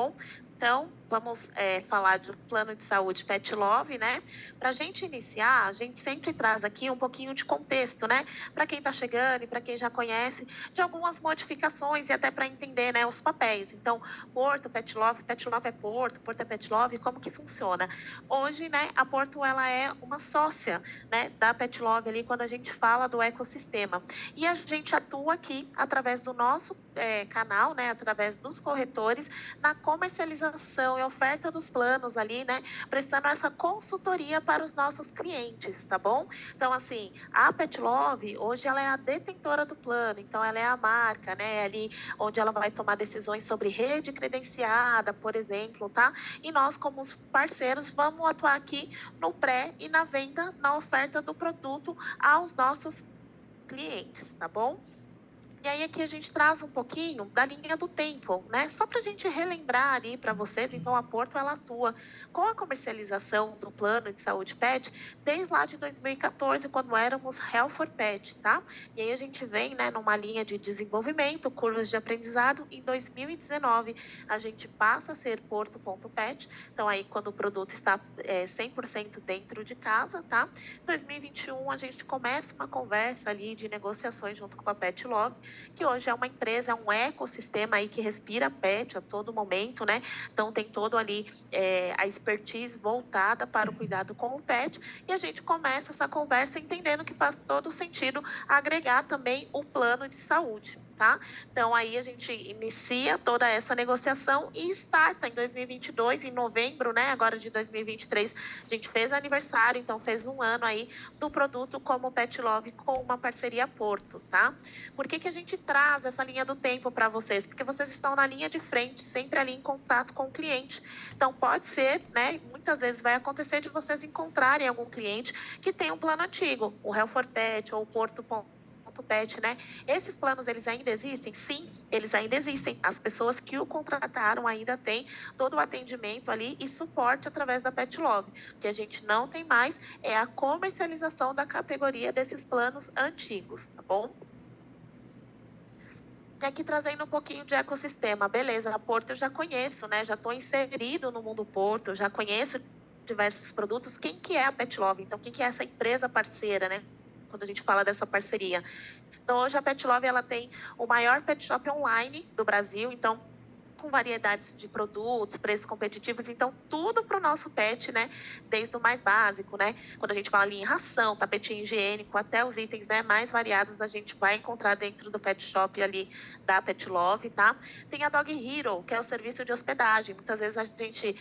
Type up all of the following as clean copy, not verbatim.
bom? Então, vamos falar do plano de saúde Pet Love, né? Para a gente iniciar, a gente sempre traz aqui um pouquinho de contexto, né? Para quem está chegando e para quem já conhece, de algumas modificações e até para entender, né, os papéis. Então, Porto, Pet Love é Porto, Porto é Pet Love, como que funciona? Hoje, né, a Porto, ela é uma sócia, né, da Pet Love ali quando a gente fala do ecossistema. E a gente atua aqui através do nosso canal, né, através dos corretores, na comercialização e oferta dos planos ali, né, prestando essa consultoria para os nossos clientes, tá bom? Então, assim, a Pet Love, hoje ela é a detentora do plano, então ela é a marca, né, ali onde ela vai tomar decisões sobre rede credenciada, por exemplo, tá? E nós, como os parceiros, vamos atuar aqui no pré e na venda, na oferta do produto aos nossos clientes, tá bom? E aí aqui a gente traz um pouquinho da linha do tempo, né? Só para a gente relembrar ali para vocês, então a Porto ela atua com a comercialização do plano de saúde pet desde lá de 2014, quando éramos Health for Pet, tá? E aí a gente vem, né, numa linha de desenvolvimento, curvas de aprendizado. Em 2019 a gente passa a ser Porto.pet, então aí quando o produto está 100% dentro de casa, tá? Em 2021 a gente começa uma conversa ali de negociações junto com a Pet Love, que hoje é uma empresa, é um ecossistema aí que respira pet a todo momento, né? Então tem todo ali a expertise voltada para o cuidado com o pet, e a gente começa essa conversa entendendo que faz todo sentido agregar também o plano de saúde. Tá? Então, aí a gente inicia toda essa negociação e starta em 2022, em novembro, né? Agora de 2023, a gente fez aniversário, então fez um ano aí do produto como Pet Love com uma parceria Porto, tá? Por que a gente traz essa linha do tempo para vocês? Porque vocês estão na linha de frente, sempre ali em contato com o cliente. Então, pode ser, né? Muitas vezes vai acontecer de vocês encontrarem algum cliente que tem um plano antigo, o Health for Pet ou o Porto Pet, né? Esses planos, eles ainda existem? Sim, eles ainda existem. As pessoas que o contrataram ainda têm todo o atendimento ali e suporte através da Pet Love. O que a gente não tem mais é a comercialização da categoria desses planos antigos, tá bom? E aqui trazendo um pouquinho de ecossistema. Beleza, a Porto eu já conheço, né? Já estou inserido no mundo Porto, já conheço diversos produtos. Quem que é a Pet Love? Então, quem que é essa empresa parceira, né? Quando a gente fala dessa parceria. Então, hoje a Pet Love, ela tem o maior pet shop online do Brasil, então com variedades de produtos, preços competitivos, então tudo para o nosso pet, né? Desde o mais básico, né? Quando a gente fala ali em ração, tapetinho higiênico, até os itens, né, mais variados a gente vai encontrar dentro do pet shop ali da Pet Love, tá? Tem a Dog Hero, que é o serviço de hospedagem. Muitas vezes a gente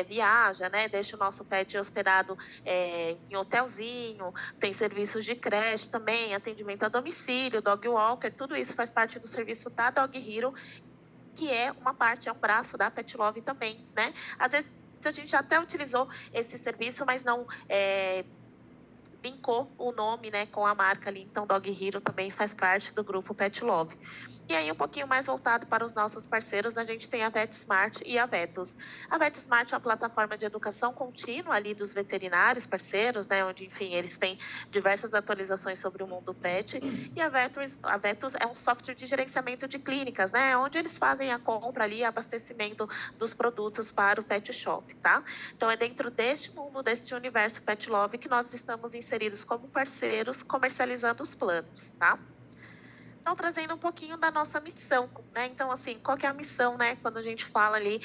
viaja, né? Deixa o nosso pet hospedado em hotelzinho, tem serviços de creche também, atendimento a domicílio, dog walker, tudo isso faz parte do serviço da Dog Hero, que é uma parte, é um braço da Pet Love também, né? Às vezes a gente até utilizou esse serviço, mas não linkou o nome, né, com a marca ali. Então, Dog Hero também faz parte do grupo Pet Love. E aí, um pouquinho mais voltado para os nossos parceiros, a gente tem a VetSmart e a Vetus. A VetSmart é uma plataforma de educação contínua ali dos veterinários parceiros, né, onde, enfim, eles têm diversas atualizações sobre o mundo pet. E a Vetus é um software de gerenciamento de clínicas, né, onde eles fazem a compra ali, abastecimento dos produtos para o pet shop, tá? Então, é dentro deste mundo, deste universo Pet Love, que nós estamos inseridos como parceiros, comercializando os planos, tá? Então, trazendo um pouquinho da nossa missão, né? Então, assim, qual que é a missão, né? Quando a gente fala ali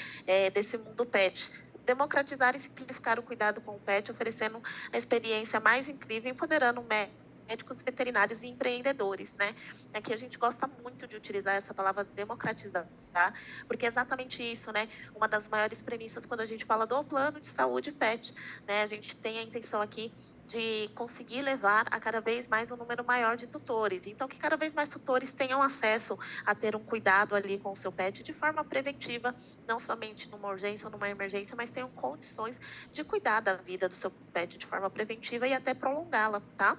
desse mundo pet? Democratizar e simplificar o cuidado com o pet, oferecendo a experiência mais incrível, empoderando médicos, veterinários e empreendedores, né? Aqui a gente gosta muito de utilizar essa palavra democratizar, tá? Porque é exatamente isso, né? Uma das maiores premissas quando a gente fala do plano de saúde pet, né? A gente tem a intenção aqui de conseguir levar a cada vez mais um número maior de tutores. Então, que cada vez mais tutores tenham acesso a ter um cuidado ali com o seu pet de forma preventiva, não somente numa urgência ou numa emergência, mas tenham condições de cuidar da vida do seu pet de forma preventiva e até prolongá-la, tá?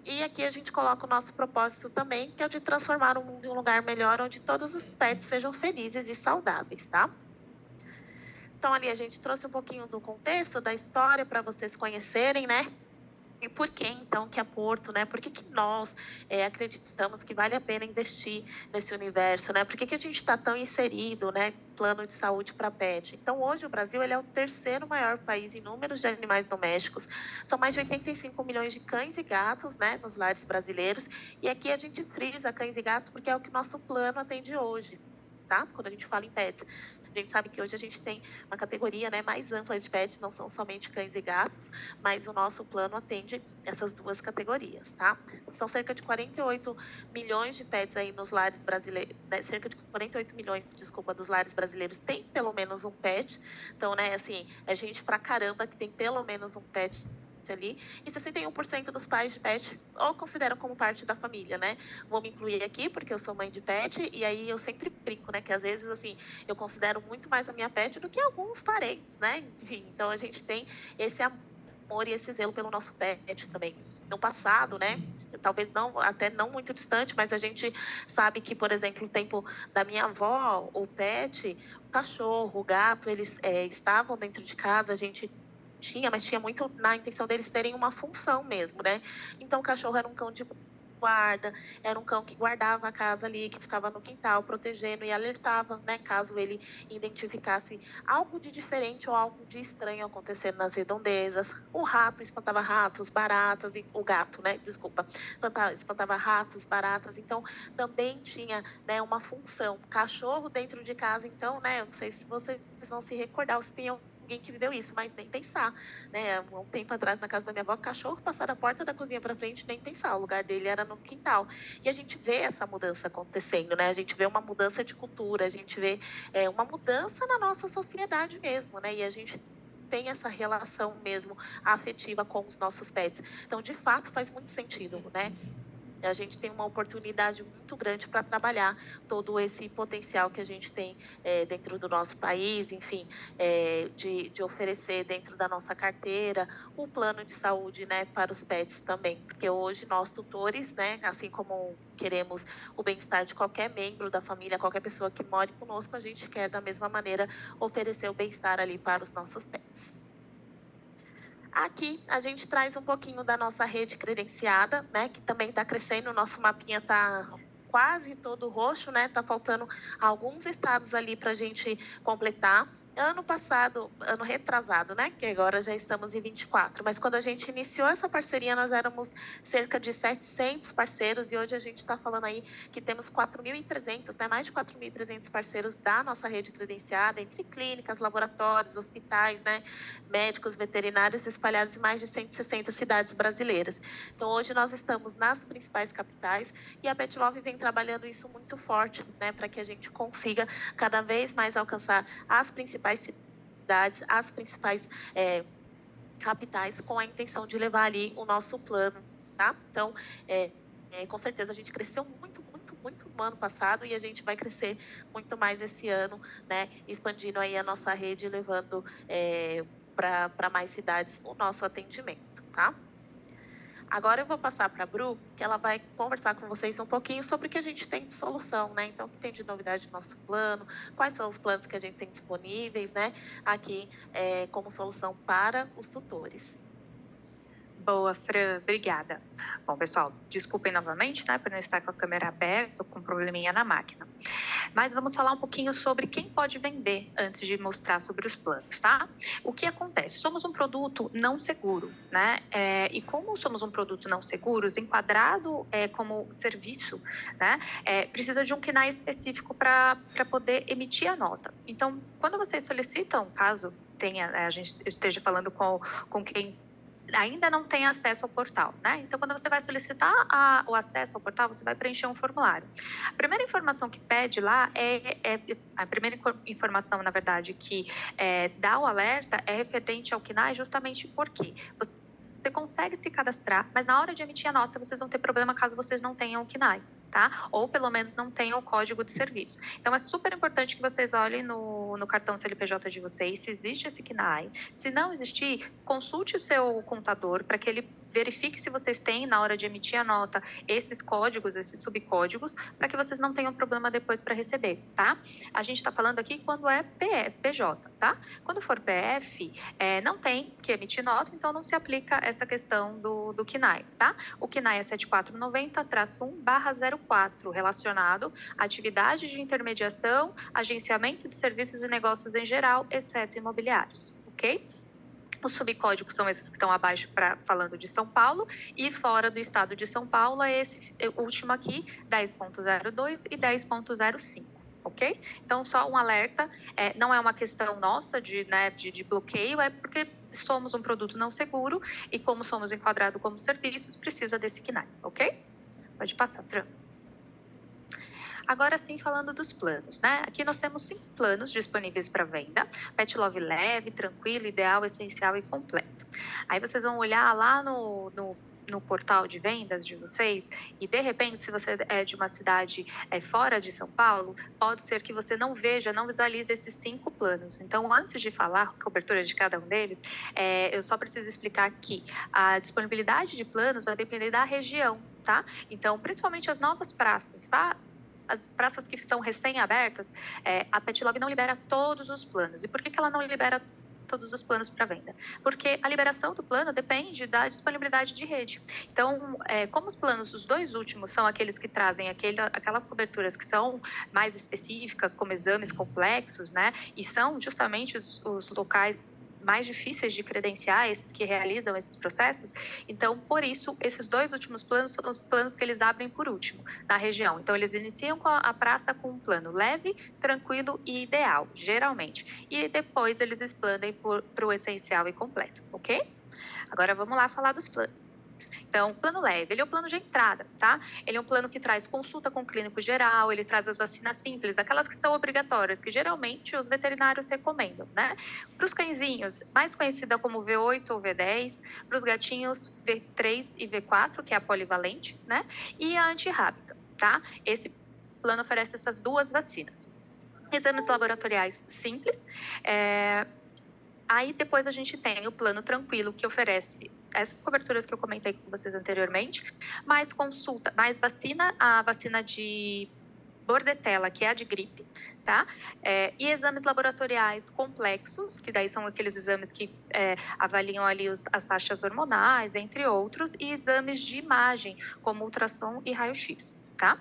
E aqui a gente coloca o nosso propósito também, que é o de transformar o mundo em um lugar melhor, onde todos os pets sejam felizes e saudáveis, tá? Então, ali a gente trouxe um pouquinho do contexto, da história, para vocês conhecerem, né? E por que, então, que a Porto, né? Por que que nós acreditamos que vale a pena investir nesse universo, né? Por que que a gente está tão inserido, né? Plano de saúde para pet. Então, hoje o Brasil ele é o terceiro maior país em números de animais domésticos. São mais de 85 milhões de cães e gatos, né? Nos lares brasileiros. E aqui a gente frisa cães e gatos porque é o que nosso plano atende hoje, tá? Quando a gente fala em pets. A gente sabe que hoje a gente tem uma categoria, né, mais ampla de pets, não são somente cães e gatos, mas o nosso plano atende essas duas categorias, tá? São cerca de 48 milhões de pets aí nos lares brasileiros, né, cerca de 48 milhões, desculpa, dos lares brasileiros tem pelo menos um pet. Então, né, assim, é gente pra caramba que tem pelo menos um pet ali, e 61% dos pais de pet ou consideram como parte da família, né? Vou me incluir aqui porque eu sou mãe de pet e aí eu sempre brinco, né, que às vezes assim, eu considero muito mais a minha pet do que alguns parentes, né? Enfim, então a gente tem esse amor e esse zelo pelo nosso pet também. No passado, né? Talvez não, até não muito distante, mas a gente sabe que, por exemplo, o tempo da minha avó, o pet, o cachorro, o gato, eles estavam dentro de casa, a gente tinha, mas tinha muito na intenção deles terem uma função mesmo, né? Então, o cachorro era um cão de guarda, era um cão que guardava a casa ali, que ficava no quintal, protegendo e alertava, né? Caso ele identificasse algo de diferente ou algo de estranho acontecendo nas redondezas. O rato espantava ratos, baratas, o gato, né? Desculpa, espantava ratos, baratas. Então, também tinha, né, uma função. Cachorro dentro de casa, então, né? Eu não sei se vocês vão se recordar, ou se tem alguém que viveu isso, mas nem pensar, né? Um tempo atrás, na casa da minha avó, cachorro passar da porta da cozinha para frente, nem pensar, o lugar dele era no quintal. E a gente vê essa mudança acontecendo, né? A gente vê uma mudança de cultura, a gente vê uma mudança na nossa sociedade mesmo, né? E a gente tem essa relação mesmo afetiva com os nossos pets. Então, de fato, faz muito sentido, né? A gente tem uma oportunidade muito grande para trabalhar todo esse potencial que a gente tem dentro do nosso país, enfim, de oferecer dentro da nossa carteira o plano de saúde, né, para os pets também, porque hoje nós tutores, né, assim como queremos o bem-estar de qualquer membro da família, qualquer pessoa que more conosco, a gente quer da mesma maneira oferecer o bem-estar ali para os nossos pets. Aqui a gente traz um pouquinho da nossa rede credenciada, né, que também está crescendo, o nosso mapinha está quase todo roxo, né, está faltando alguns estados ali para a gente completar. Ano passado, ano retrasado, né, que agora já estamos em 24, mas quando a gente iniciou essa parceria, nós éramos cerca de 700 parceiros e hoje a gente está falando aí que temos 4.300, né, mais de 4.300 parceiros da nossa rede credenciada, entre clínicas, laboratórios, hospitais, né, médicos, veterinários espalhados em mais de 160 cidades brasileiras. Então, hoje nós estamos nas principais capitais e a Pet Love vem trabalhando isso muito forte, né, para que a gente consiga cada vez mais alcançar as principais cidades, as principais capitais, com a intenção de levar ali o nosso plano, tá? Então, com certeza a gente cresceu muito, muito, muito no ano passado e a gente vai crescer muito mais esse ano, né? Expandindo aí a nossa rede, levando para mais cidades o nosso atendimento, tá? Agora eu vou passar para a Bru, que ela vai conversar com vocês um pouquinho sobre o que a gente tem de solução, né? Então, o que tem de novidade no nosso plano, quais são os planos que a gente tem disponíveis, né? Aqui como solução para os tutores. Boa, Fran, obrigada. Bom, pessoal, desculpem novamente, né, por não estar com a câmera aberta, com um probleminha na máquina. Mas vamos falar um pouquinho sobre quem pode vender antes de mostrar sobre os planos, tá? O que acontece? Somos um produto não seguro, né? E como somos um produto não seguro, enquadrado como serviço, né? Precisa de um CNAE específico para poder emitir a nota. Então, quando vocês solicitam, caso a gente esteja falando com quem ainda não tem acesso ao portal, né? Então, quando você vai solicitar o acesso ao portal, você vai preencher um formulário. A primeira informação que pede lá a primeira informação, na verdade, que dá o alerta é referente ao CNAE, justamente porque você consegue se cadastrar, mas na hora de emitir a nota, vocês vão ter problema caso vocês não tenham o CNAE, tá? Ou pelo menos não tenham o código de serviço. Então, é super importante que vocês olhem no cartão CNPJ de vocês se existe esse CNAE. Se não existir, consulte o seu contador para que ele verifique se vocês têm, na hora de emitir a nota, esses códigos, esses subcódigos, para que vocês não tenham problema depois para receber, tá? A gente está falando aqui quando é PJ. tá? Quando for PF, não tem que emitir nota, então não se aplica essa questão do CNAE, tá? O CNAE é 7490-1/04, relacionado à atividade de intermediação, agenciamento de serviços e negócios em geral, exceto imobiliários, ok? Os subcódigos são esses que estão abaixo, falando de São Paulo, e fora do estado de São Paulo é esse último aqui, 10.02 e 10.05. Ok? Então, só um alerta, não é uma questão nossa de bloqueio, é porque somos um produto não seguro e como somos enquadrados como serviços, precisa desse CNAE, ok? Pode passar, Fran. Agora sim, falando dos planos, né? Aqui nós temos 5 planos disponíveis para venda: Pet Love leve, tranquilo, ideal, essencial e completo. Aí vocês vão olhar lá no portal de vendas de vocês e, de repente, se você é de uma cidade fora de São Paulo, pode ser que você não visualize esses 5 planos. Então, antes de falar a cobertura de cada um deles, eu só preciso explicar que a disponibilidade de planos vai depender da região, tá? Então, principalmente as novas praças, tá? As praças que são recém-abertas, a Pet Love não libera todos os planos. E por que ela não libera todos os planos para venda? Porque a liberação do plano depende da disponibilidade de rede. Então, como os planos, os 2 últimos, são aqueles que trazem aquelas coberturas que são mais específicas, como exames complexos, né? E são justamente os locais mais difíceis de credenciar, esses que realizam esses processos. Então, por isso, esses 2 últimos planos são os planos que eles abrem por último na região. Então, eles iniciam com a praça com um plano leve, tranquilo e ideal, geralmente. E depois eles expandem para o essencial e completo, ok? Agora, vamos lá falar dos planos. Então, o plano leve, ele é o plano de entrada, tá? Ele é um plano que traz consulta com o clínico geral, ele traz as vacinas simples, aquelas que são obrigatórias, que geralmente os veterinários recomendam, né? Para os cãezinhos, mais conhecida como V8 ou V10, para os gatinhos V3 e V4, que é a polivalente, né? E a antirrábica, tá? Esse plano oferece essas 2 vacinas. Exames laboratoriais simples. Aí depois a gente tem o plano tranquilo, que oferece essas coberturas que eu comentei com vocês anteriormente, mais consulta, mais vacina, a vacina de bordetela, que é a de gripe, tá? E exames laboratoriais complexos, que daí são aqueles exames que avaliam ali as taxas hormonais, entre outros, e exames de imagem, como ultrassom e raio-x. Tá?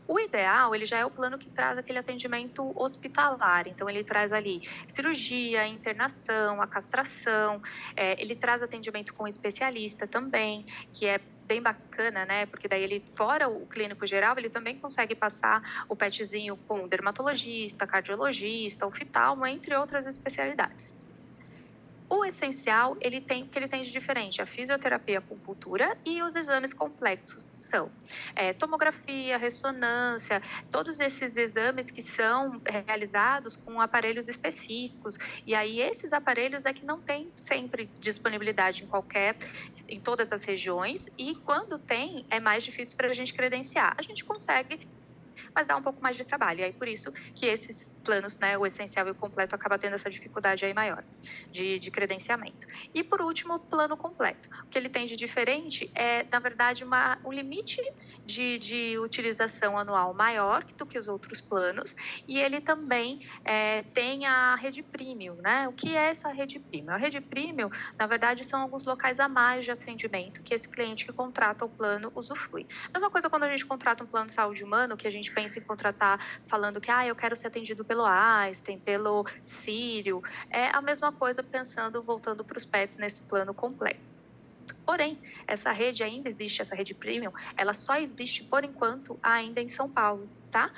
O ideal, ele já é o plano que traz aquele atendimento hospitalar, então ele traz ali cirurgia, internação, a castração, ele traz atendimento com especialista também, que é bem bacana, né? Porque daí ele, fora o clínico geral, ele também consegue passar o petzinho com dermatologista, cardiologista, oftalmo, entre outras especialidades. O essencial, o que ele tem de diferente? A fisioterapia, a acupuntura e os exames complexos são tomografia, ressonância, todos esses exames que são realizados com aparelhos específicos. E aí esses aparelhos é que não tem sempre disponibilidade em todas as regiões, e quando tem, é mais difícil para a gente credenciar. A gente consegue, mas dá um pouco mais de trabalho. E aí, por isso que esses planos, né, o essencial e o completo, acaba tendo essa dificuldade aí maior de credenciamento. E, por último, o plano completo. O que ele tem de diferente é, na verdade, um limite de utilização anual maior do que os outros planos, e ele também tem a rede premium, né? O que é essa rede premium? A rede premium, na verdade, são alguns locais a mais de atendimento que esse cliente que contrata o plano usufrui. Mesma coisa quando a gente contrata um plano de saúde humano, que a gente pensa em contratar falando que eu quero ser atendido pelo Einstein, pelo Sírio. É a mesma coisa pensando, voltando para os pets nesse plano completo. Porém, essa rede ainda existe, essa rede premium, ela só existe por enquanto ainda em São Paulo, tá?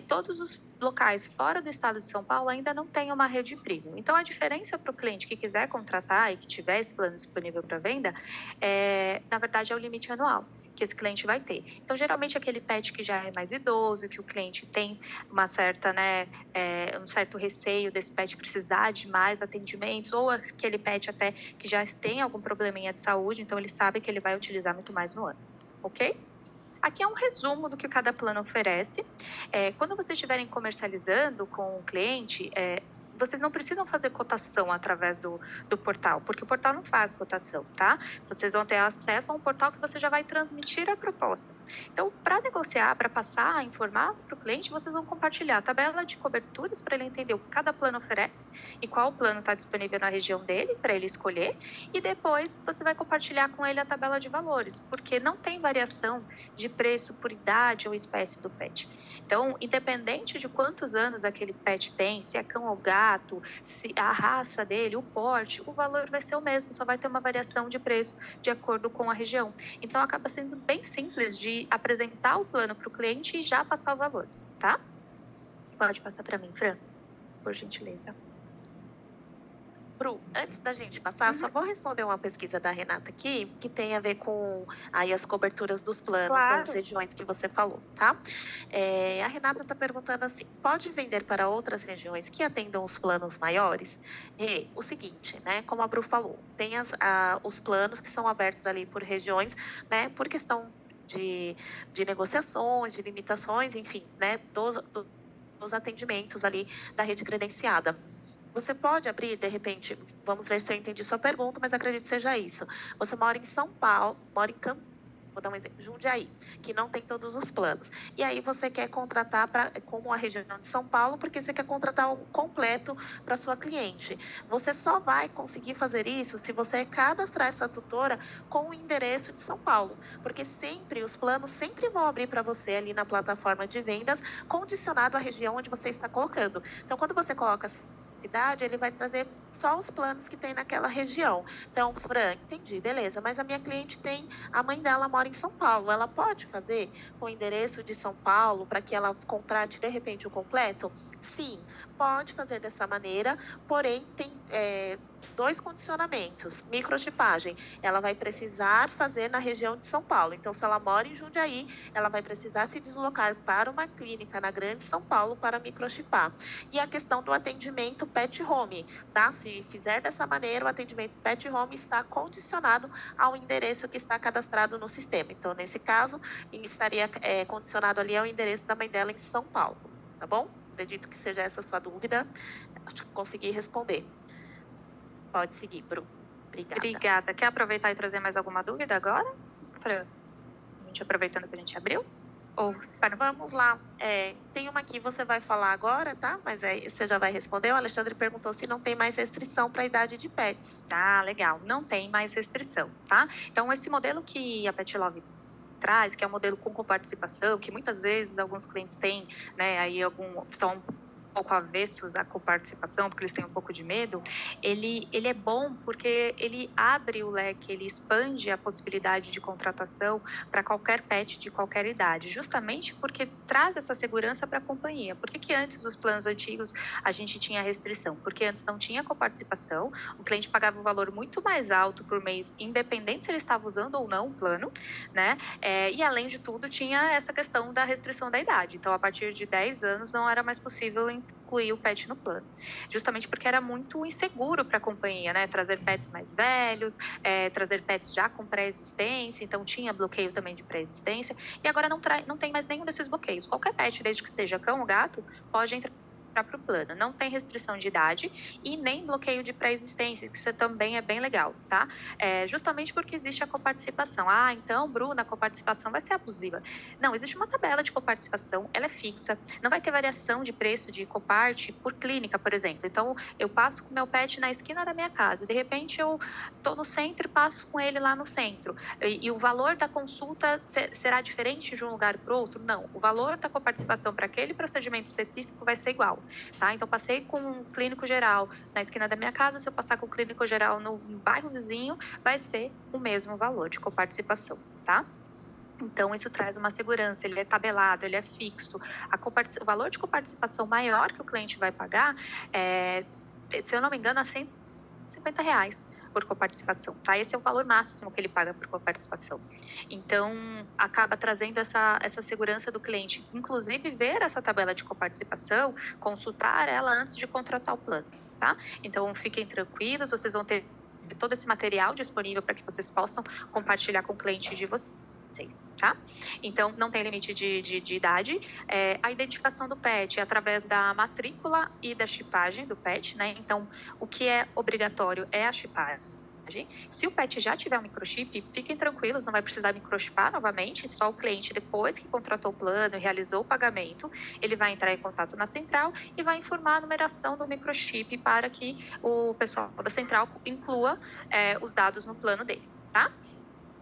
Todos os locais fora do estado de São Paulo ainda não têm uma rede premium. Então, a diferença para o cliente que quiser contratar e que tiver esse plano disponível para venda, na verdade, é o limite anual que esse cliente vai ter. Então, geralmente, aquele pet que já é mais idoso, que o cliente tem uma certa, um certo receio desse pet precisar de mais atendimentos, ou aquele pet até que já tem algum probleminha de saúde, então ele sabe que ele vai utilizar muito mais no ano, ok? Aqui é um resumo do que cada plano oferece. Quando vocês estiverem comercializando com o cliente, vocês não precisam fazer cotação através do portal, porque o portal não faz cotação, tá? Vocês vão ter acesso a um portal que você já vai transmitir a proposta. Então, para negociar, para passar a informar para o cliente, vocês vão compartilhar a tabela de coberturas para ele entender o que cada plano oferece e qual plano está disponível na região dele, para ele escolher, e depois você vai compartilhar com ele a tabela de valores, porque não tem variação de preço por idade ou espécie do pet. Então, independente de quantos anos aquele pet tem, se é cão ou gato, se a raça dele, o porte, o valor vai ser o mesmo, só vai ter uma variação de preço de acordo com a região. Então, acaba sendo bem simples de apresentar o plano para o cliente e já passar o valor, tá? Pode passar para mim, Fran, por gentileza. Bru, antes da gente passar, só vou responder uma pesquisa da Renata aqui, que tem a ver com aí as coberturas dos planos Claro. das regiões que você falou, tá? A Renata está perguntando assim, pode vender para outras regiões que atendam os planos maiores? O seguinte, né, como a Bru falou, tem os planos que são abertos ali por regiões, né, por questão de negociações, de limitações, enfim, né, dos atendimentos ali da rede credenciada. Você pode abrir, de repente, vamos ver se eu entendi sua pergunta, mas acredito que seja isso. Você mora em São Paulo, mora em vou dar um exemplo, Jundiaí, que não tem todos os planos. E aí você quer contratar como a região de São Paulo, porque você quer contratar algo completo para sua cliente. Você só vai conseguir fazer isso se você cadastrar essa tutora com o endereço de São Paulo, porque sempre os planos sempre vão abrir para você ali na plataforma de vendas, condicionado à região onde você está colocando. Então, quando você coloca ele vai trazer só os planos que tem naquela região. Então, Fran, entendi, beleza, mas a minha cliente a mãe dela mora em São Paulo, ela pode fazer com o endereço de São Paulo para que ela contrate de repente o completo? Sim, pode fazer dessa maneira, porém tem dois condicionamentos. Microchipagem, ela vai precisar fazer na região de São Paulo. Então, se ela mora em Jundiaí, ela vai precisar se deslocar para uma clínica na Grande São Paulo para microchipar. E a questão do atendimento pet home, tá? Se fizer dessa maneira, o atendimento pet home está condicionado ao endereço que está cadastrado no sistema. Então, nesse caso, estaria condicionado ali ao endereço da mãe dela em São Paulo, tá bom? Acredito que seja essa a sua dúvida. Acho que consegui responder. Pode seguir, Bru. Obrigada. Quer aproveitar e trazer mais alguma dúvida agora? A gente aproveitando que a gente abriu? Vamos lá. Tem uma aqui, você vai falar agora, tá? Mas você já vai responder. O Alexandre perguntou se não tem mais restrição para a idade de pets. Tá, legal. Não tem mais restrição, tá? Então, esse modelo que a Pet Love traz, que é um modelo com coparticipação, que muitas vezes alguns clientes têm, né, aí são um pouco avessos à coparticipação, porque eles têm um pouco de medo, ele é bom porque ele abre o leque, ele expande a possibilidade de contratação para qualquer pet de qualquer idade, justamente porque traz essa segurança para a companhia. Por que antes, os planos antigos, a gente tinha restrição? Porque antes não tinha coparticipação, o cliente pagava um valor muito mais alto por mês, independente se ele estava usando ou não o plano, né? E além de tudo, tinha essa questão da restrição da idade. Então, a partir de 10 anos, não era mais possível incluir o pet no plano, justamente porque era muito inseguro para a companhia, né? Trazer pets mais velhos, trazer pets já com pré-existência, então tinha bloqueio também de pré-existência, e agora não tem mais nenhum desses bloqueios. Qualquer pet, desde que seja cão ou gato, pode entrar para o plano. Não tem restrição de idade e nem bloqueio de pré-existência, que isso também é bem legal, tá? Justamente porque existe a coparticipação. Então, Bruna, a coparticipação vai ser abusiva. Não, existe uma tabela de coparticipação, ela é fixa, não vai ter variação de preço de coparte por clínica, por exemplo. Então, eu passo com o meu pet na esquina da minha casa, de repente eu estou no centro e passo com ele lá no centro. E o valor da consulta será diferente de um lugar para o outro? Não, o valor da coparticipação para aquele procedimento específico vai ser igual. Tá? Então, passei com um clínico geral na esquina da minha casa, se eu passar com o clínico geral no bairro vizinho, vai ser o mesmo valor de coparticipação, tá? Então, isso traz uma segurança, ele é tabelado, ele é fixo. O valor de coparticipação maior que o cliente vai pagar, se eu não me engano, é R$150 por coparticipação, tá? Esse é o valor máximo que ele paga por coparticipação. Então, acaba trazendo essa segurança do cliente, inclusive ver essa tabela de coparticipação, consultar ela antes de contratar o plano, tá? Então, fiquem tranquilos, vocês vão ter todo esse material disponível para que vocês possam compartilhar com o cliente de vocês. tá? Então, não tem limite de idade. A identificação do pet é através da matrícula e da chipagem do pet, né? Então, o que é obrigatório é a chipagem. Se o pet já tiver um microchip, fiquem tranquilos, não vai precisar microchipar novamente, só o cliente, depois que contratou o plano e realizou o pagamento, ele vai entrar em contato na central e vai informar a numeração do microchip para que o pessoal da central inclua os dados no plano dele, tá?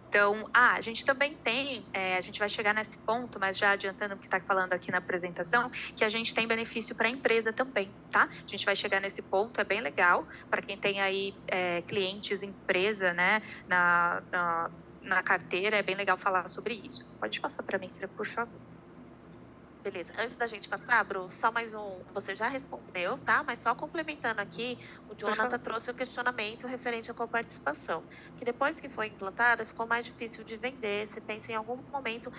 Então, a gente também tem, a gente vai chegar nesse ponto, mas já adiantando o que está falando aqui na apresentação, que a gente tem benefício para a empresa também, tá? A gente vai chegar nesse ponto, é bem legal, para quem tem aí clientes, empresa, né, na carteira, é bem legal falar sobre isso. Pode passar para mim, Fira, por favor. Beleza. Antes da gente passar, Bru, só mais um. Você já respondeu, tá? Mas só complementando aqui, o Jonathan trouxe o questionamento referente à coparticipação. Que depois que foi implantada, ficou mais difícil de vender. Você pensa em algum momento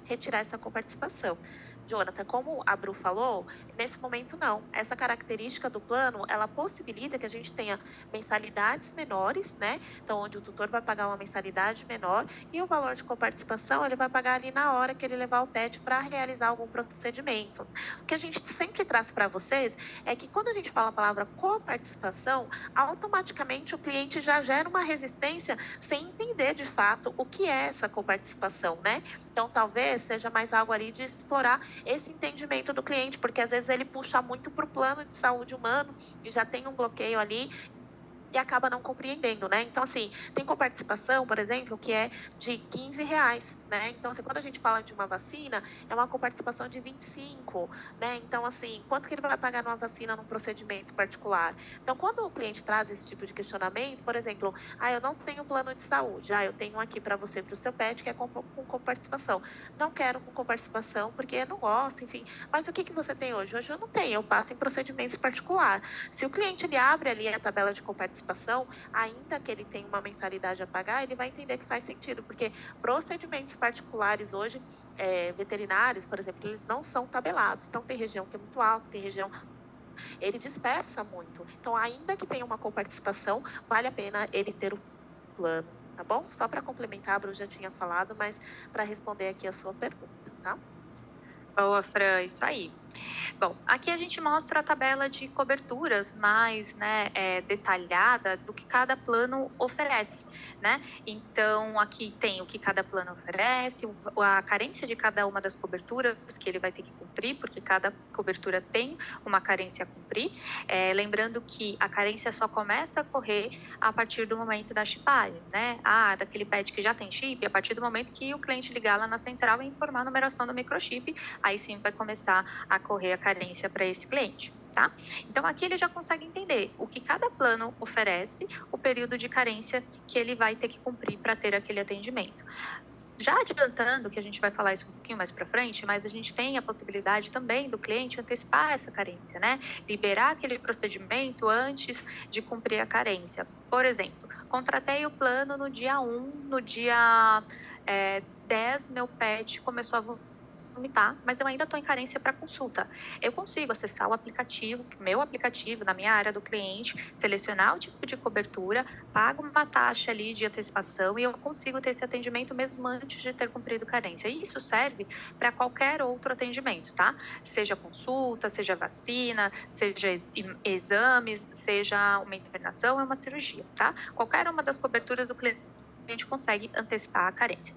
retirar essa coparticipação. Jonathan, como a Bru falou, nesse momento não. Essa característica do plano, ela possibilita que a gente tenha mensalidades menores, né? Então, onde o tutor vai pagar uma mensalidade menor e o valor de coparticipação ele vai pagar ali na hora que ele levar o pet para realizar algum procedimento. O que a gente sempre traz para vocês é que quando a gente fala a palavra coparticipação, automaticamente o cliente já gera uma resistência sem entender de fato o que é essa coparticipação, né? Então, talvez seja mais algo ali de explorar esse entendimento do cliente, porque às vezes ele puxa muito para o plano de saúde humano e já tem um bloqueio ali e acaba não compreendendo, né? Então, assim, tem coparticipação, por exemplo, que é de R$ 15, né? Então, assim, quando a gente fala de uma vacina, é uma coparticipação de 25, né? Então, assim, quanto que ele vai pagar numa vacina num procedimento particular? Então, quando o cliente traz esse tipo de questionamento, por exemplo, eu não tenho plano de saúde, eu tenho aqui para você, para o seu pet, que é com coparticipação. Não quero com coparticipação, porque eu não gosto, enfim. Mas o que você tem hoje? Hoje eu não tenho, eu passo em procedimentos particulares. Se o cliente ele abre ali a tabela de coparticipação, ainda que ele tenha uma mensalidade a pagar, ele vai entender que faz sentido, porque procedimentos particulares hoje, veterinários, por exemplo, eles não são tabelados. Então, tem região que é muito alta, tem região ele dispersa muito. Então, ainda que tenha uma coparticipação, vale a pena ele ter o plano, tá bom? Só para complementar, a Bru já tinha falado, mas para responder aqui a sua pergunta, tá? Boa, Fran, isso aí. Bom, aqui a gente mostra a tabela de coberturas mais detalhada do que cada plano oferece, né? Então, aqui tem o que cada plano oferece, a carência de cada uma das coberturas que ele vai ter que cumprir, porque cada cobertura tem uma carência a cumprir. Lembrando que a carência só começa a correr a partir do momento da chipagem, né? Daquele pet que já tem chip, a partir do momento que o cliente ligar lá na central e informar a numeração do microchip, aí sim vai começar a correr a carência para esse cliente, tá? Então, aqui ele já consegue entender o que cada plano oferece, o período de carência que ele vai ter que cumprir para ter aquele atendimento. Já adiantando, que a gente vai falar isso um pouquinho mais para frente, mas a gente tem a possibilidade também do cliente antecipar essa carência, né? Liberar aquele procedimento antes de cumprir a carência. Por exemplo, contratei o plano no dia 1, no dia 10, meu pet começou a vomitar, mas eu ainda estou em carência para consulta. Eu consigo acessar o aplicativo, meu aplicativo, na minha área do cliente, selecionar o tipo de cobertura, pago uma taxa ali de antecipação e eu consigo ter esse atendimento mesmo antes de ter cumprido carência. E isso serve para qualquer outro atendimento, tá? Seja consulta, seja vacina, seja exames, seja uma internação ou uma cirurgia, tá? Qualquer uma das coberturas o cliente consegue antecipar a carência.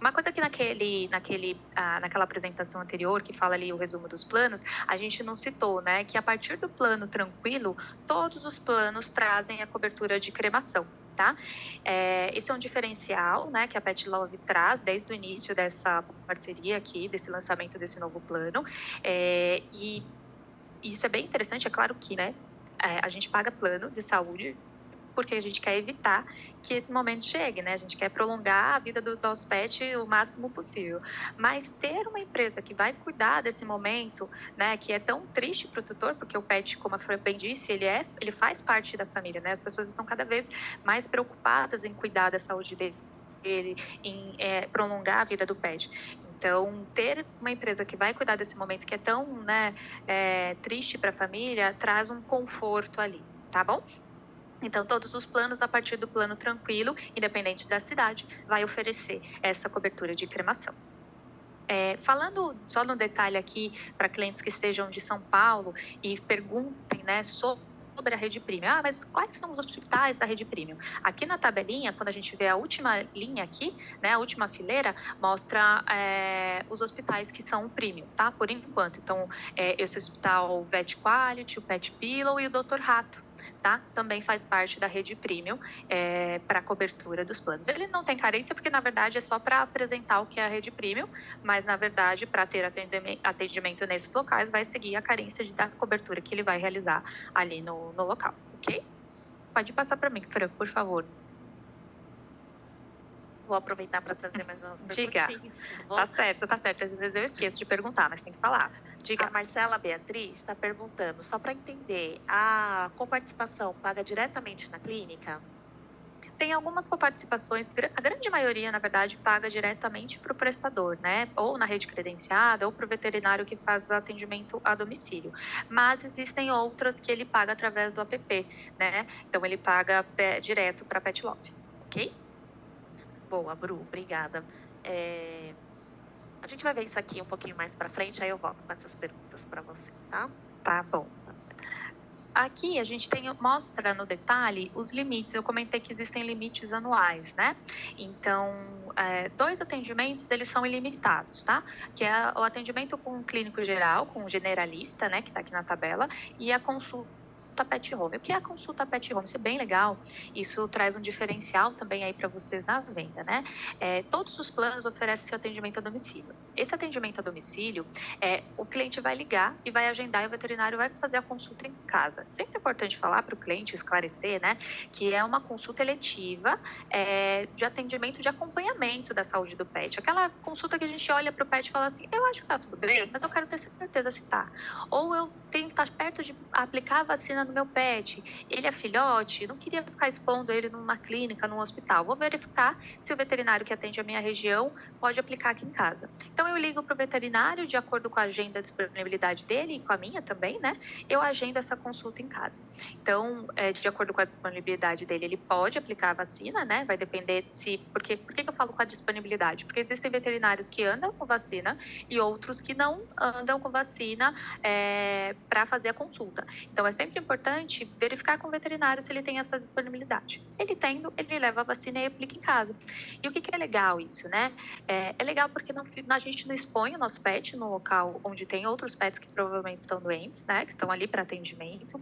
Uma coisa que naquela apresentação anterior, que fala ali o resumo dos planos, a gente não citou, né? Que a partir do plano tranquilo, todos os planos trazem a cobertura de cremação, tá? Esse é um diferencial, né? Que a Pet Love traz desde o início dessa parceria aqui, desse lançamento desse novo plano. E isso é bem interessante, é claro que, né? A gente paga plano de saúde porque a gente quer evitar que esse momento chegue, né? A gente quer prolongar a vida do nosso pet o máximo possível. Mas ter uma empresa que vai cuidar desse momento, né? Que é tão triste para o tutor, porque o pet, como a Fran bem disse, ele faz parte da família, né? As pessoas estão cada vez mais preocupadas em cuidar da saúde dele, em prolongar a vida do pet. Então, ter uma empresa que vai cuidar desse momento que é tão triste para a família, traz um conforto ali, tá bom? Então, todos os planos, a partir do plano tranquilo, independente da cidade, vai oferecer essa cobertura de cremação. Falando só no detalhe aqui para clientes que estejam de São Paulo e perguntem, né, sobre a Rede Premium. Mas quais são os hospitais da Rede Premium? Aqui na tabelinha, quando a gente vê a última linha aqui, né, a última fileira, mostra os hospitais que são Premium, tá? Por enquanto. Então, esse hospital Vet Quality, o Pet Pillow e o Dr. Rato. Tá? Também faz parte da Rede Premium para cobertura dos planos. Ele não tem carência porque, na verdade, é só para apresentar o que é a Rede Premium, mas, na verdade, para ter atendimento nesses locais, vai seguir a carência da cobertura que ele vai realizar ali no local, ok? Pode passar para mim, Fran, por favor. Vou aproveitar para trazer mais umas Diga. Tá certo. Às vezes eu esqueço de perguntar, mas tem que falar. Diga. A Marcela Beatriz está perguntando, só para entender, a coparticipação paga diretamente na clínica? Tem algumas coparticipações, a grande maioria, na verdade, paga diretamente para o prestador, né? Ou na rede credenciada, ou para o veterinário que faz atendimento a domicílio. Mas existem outras que ele paga através do app, né? Então, ele paga direto para Pet Love, ok? Boa, Bru, obrigada. A gente vai ver isso aqui um pouquinho mais para frente, aí eu volto com essas perguntas para você, tá? Tá bom. Aqui a gente mostra no detalhe os limites. Eu comentei que existem limites anuais, né? Então, 2 atendimentos, eles são ilimitados, tá? Que é o atendimento com o clínico geral, com o generalista, né? Que tá aqui na tabela, e a consulta Pet Home. O que é a consulta Pet Home? Isso é bem legal. Isso traz um diferencial também aí para vocês na venda, né? Todos os planos oferecem esse atendimento a domicílio. Esse atendimento a domicílio, o cliente vai ligar e vai agendar e o veterinário vai fazer a consulta em casa. Sempre é importante falar para o cliente, esclarecer, né? Que é uma consulta eletiva de atendimento de acompanhamento da saúde do pet. Aquela consulta que a gente olha para o pet e fala assim, eu acho que tá tudo bem, mas eu quero ter certeza se tá. Ou eu tenho que estar perto de aplicar a vacina no meu pet, ele é filhote, não queria ficar expondo ele numa clínica, num hospital. Vou verificar se o veterinário que atende a minha região pode aplicar aqui em casa. Então, eu ligo para o veterinário, de acordo com a agenda, a disponibilidade dele e com a minha também, né? Eu agendo essa consulta em casa. Então, de acordo com a disponibilidade dele, ele pode aplicar a vacina, né? Vai depender de se... Por que eu falo com a disponibilidade? Porque existem veterinários que andam com vacina e outros que não andam com vacina para fazer a consulta. Então, é sempre importante verificar com o veterinário se ele tem essa disponibilidade. Ele tendo, ele leva a vacina e aplica em casa. E o que é legal isso, né? É legal porque a gente não expõe o nosso pet no local onde tem outros pets que provavelmente estão doentes, né? Que estão ali para atendimento.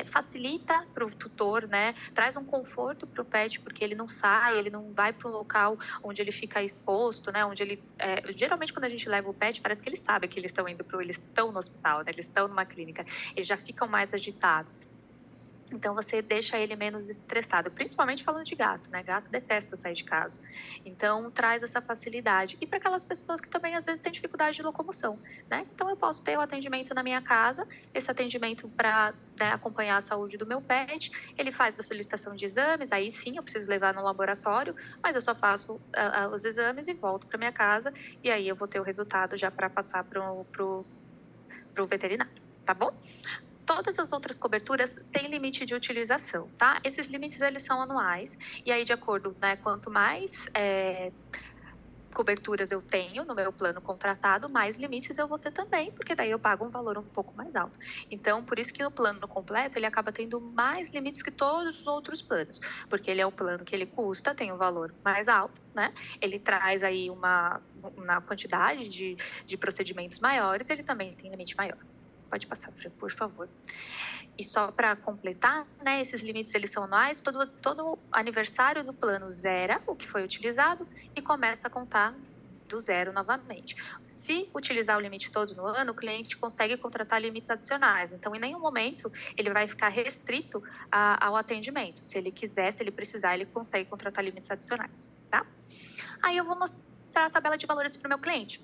Facilita para o tutor, né? Traz um conforto para o pet, porque ele não sai, ele não vai para um local onde ele fica exposto, né? Onde ele... geralmente, quando a gente leva o pet, parece que eles sabem que eles estão eles estão no hospital, né? Eles estão numa clínica. Eles já ficam mais agitados. Então, você deixa ele menos estressado, principalmente falando de gato, né? Gato detesta sair de casa. Então, traz essa facilidade. E para aquelas pessoas que também, às vezes, têm dificuldade de locomoção, né? Então, eu posso ter o atendimento na minha casa, esse atendimento para acompanhar a saúde do meu pet. Ele faz a solicitação de exames, aí sim, eu preciso levar no laboratório, mas eu só faço os exames e volto para minha casa. E aí, eu vou ter o resultado já para passar pro veterinário, tá bom? Todas as outras coberturas têm limite de utilização, tá? Esses limites, eles são anuais, e aí, de acordo, né, quanto mais coberturas eu tenho no meu plano contratado, mais limites eu vou ter também, porque daí eu pago um valor um pouco mais alto. Então, por isso que o plano completo, ele acaba tendo mais limites que todos os outros planos, porque ele é um plano que ele custa, tem um valor mais alto, né? Ele traz aí uma quantidade de procedimentos maiores, ele também tem limite maior. Pode passar, por favor. E só para completar, né, esses limites eles são anuais, todo aniversário do plano zera o que foi utilizado e começa a contar do zero novamente. Se utilizar o limite todo no ano, o cliente consegue contratar limites adicionais. Então, em nenhum momento ele vai ficar restrito ao atendimento. Se ele quiser, se ele precisar, ele consegue contratar limites adicionais, tá? Aí eu vou mostrar a tabela de valores para o meu cliente.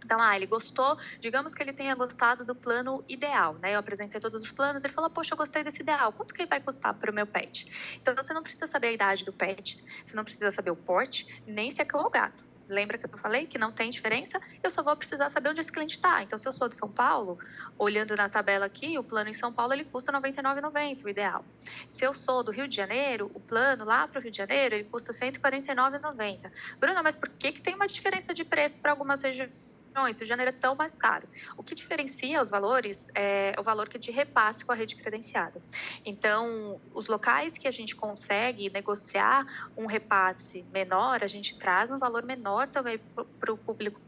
Então, ele gostou, digamos que ele tenha gostado do plano ideal, né? Eu apresentei todos os planos, ele falou, poxa, eu gostei desse ideal, quanto que ele vai custar para o meu pet? Então, você não precisa saber a idade do pet, você não precisa saber o porte, nem se é cão ou gato. Lembra que eu falei que não tem diferença? Eu só vou precisar saber onde esse cliente está. Então, se eu sou de São Paulo, olhando na tabela aqui, o plano em São Paulo ele custa R$ 99,90, o ideal. Se eu sou do Rio de Janeiro, o plano lá para o Rio de Janeiro ele custa R$ 149,90. Bruna, mas por que tem uma diferença de preço para algumas regiões? Rio de Janeiro é tão mais caro. O que diferencia os valores é o valor que é de repasse com a rede credenciada. Então, os locais que a gente consegue negociar um repasse menor, a gente traz um valor menor também para o público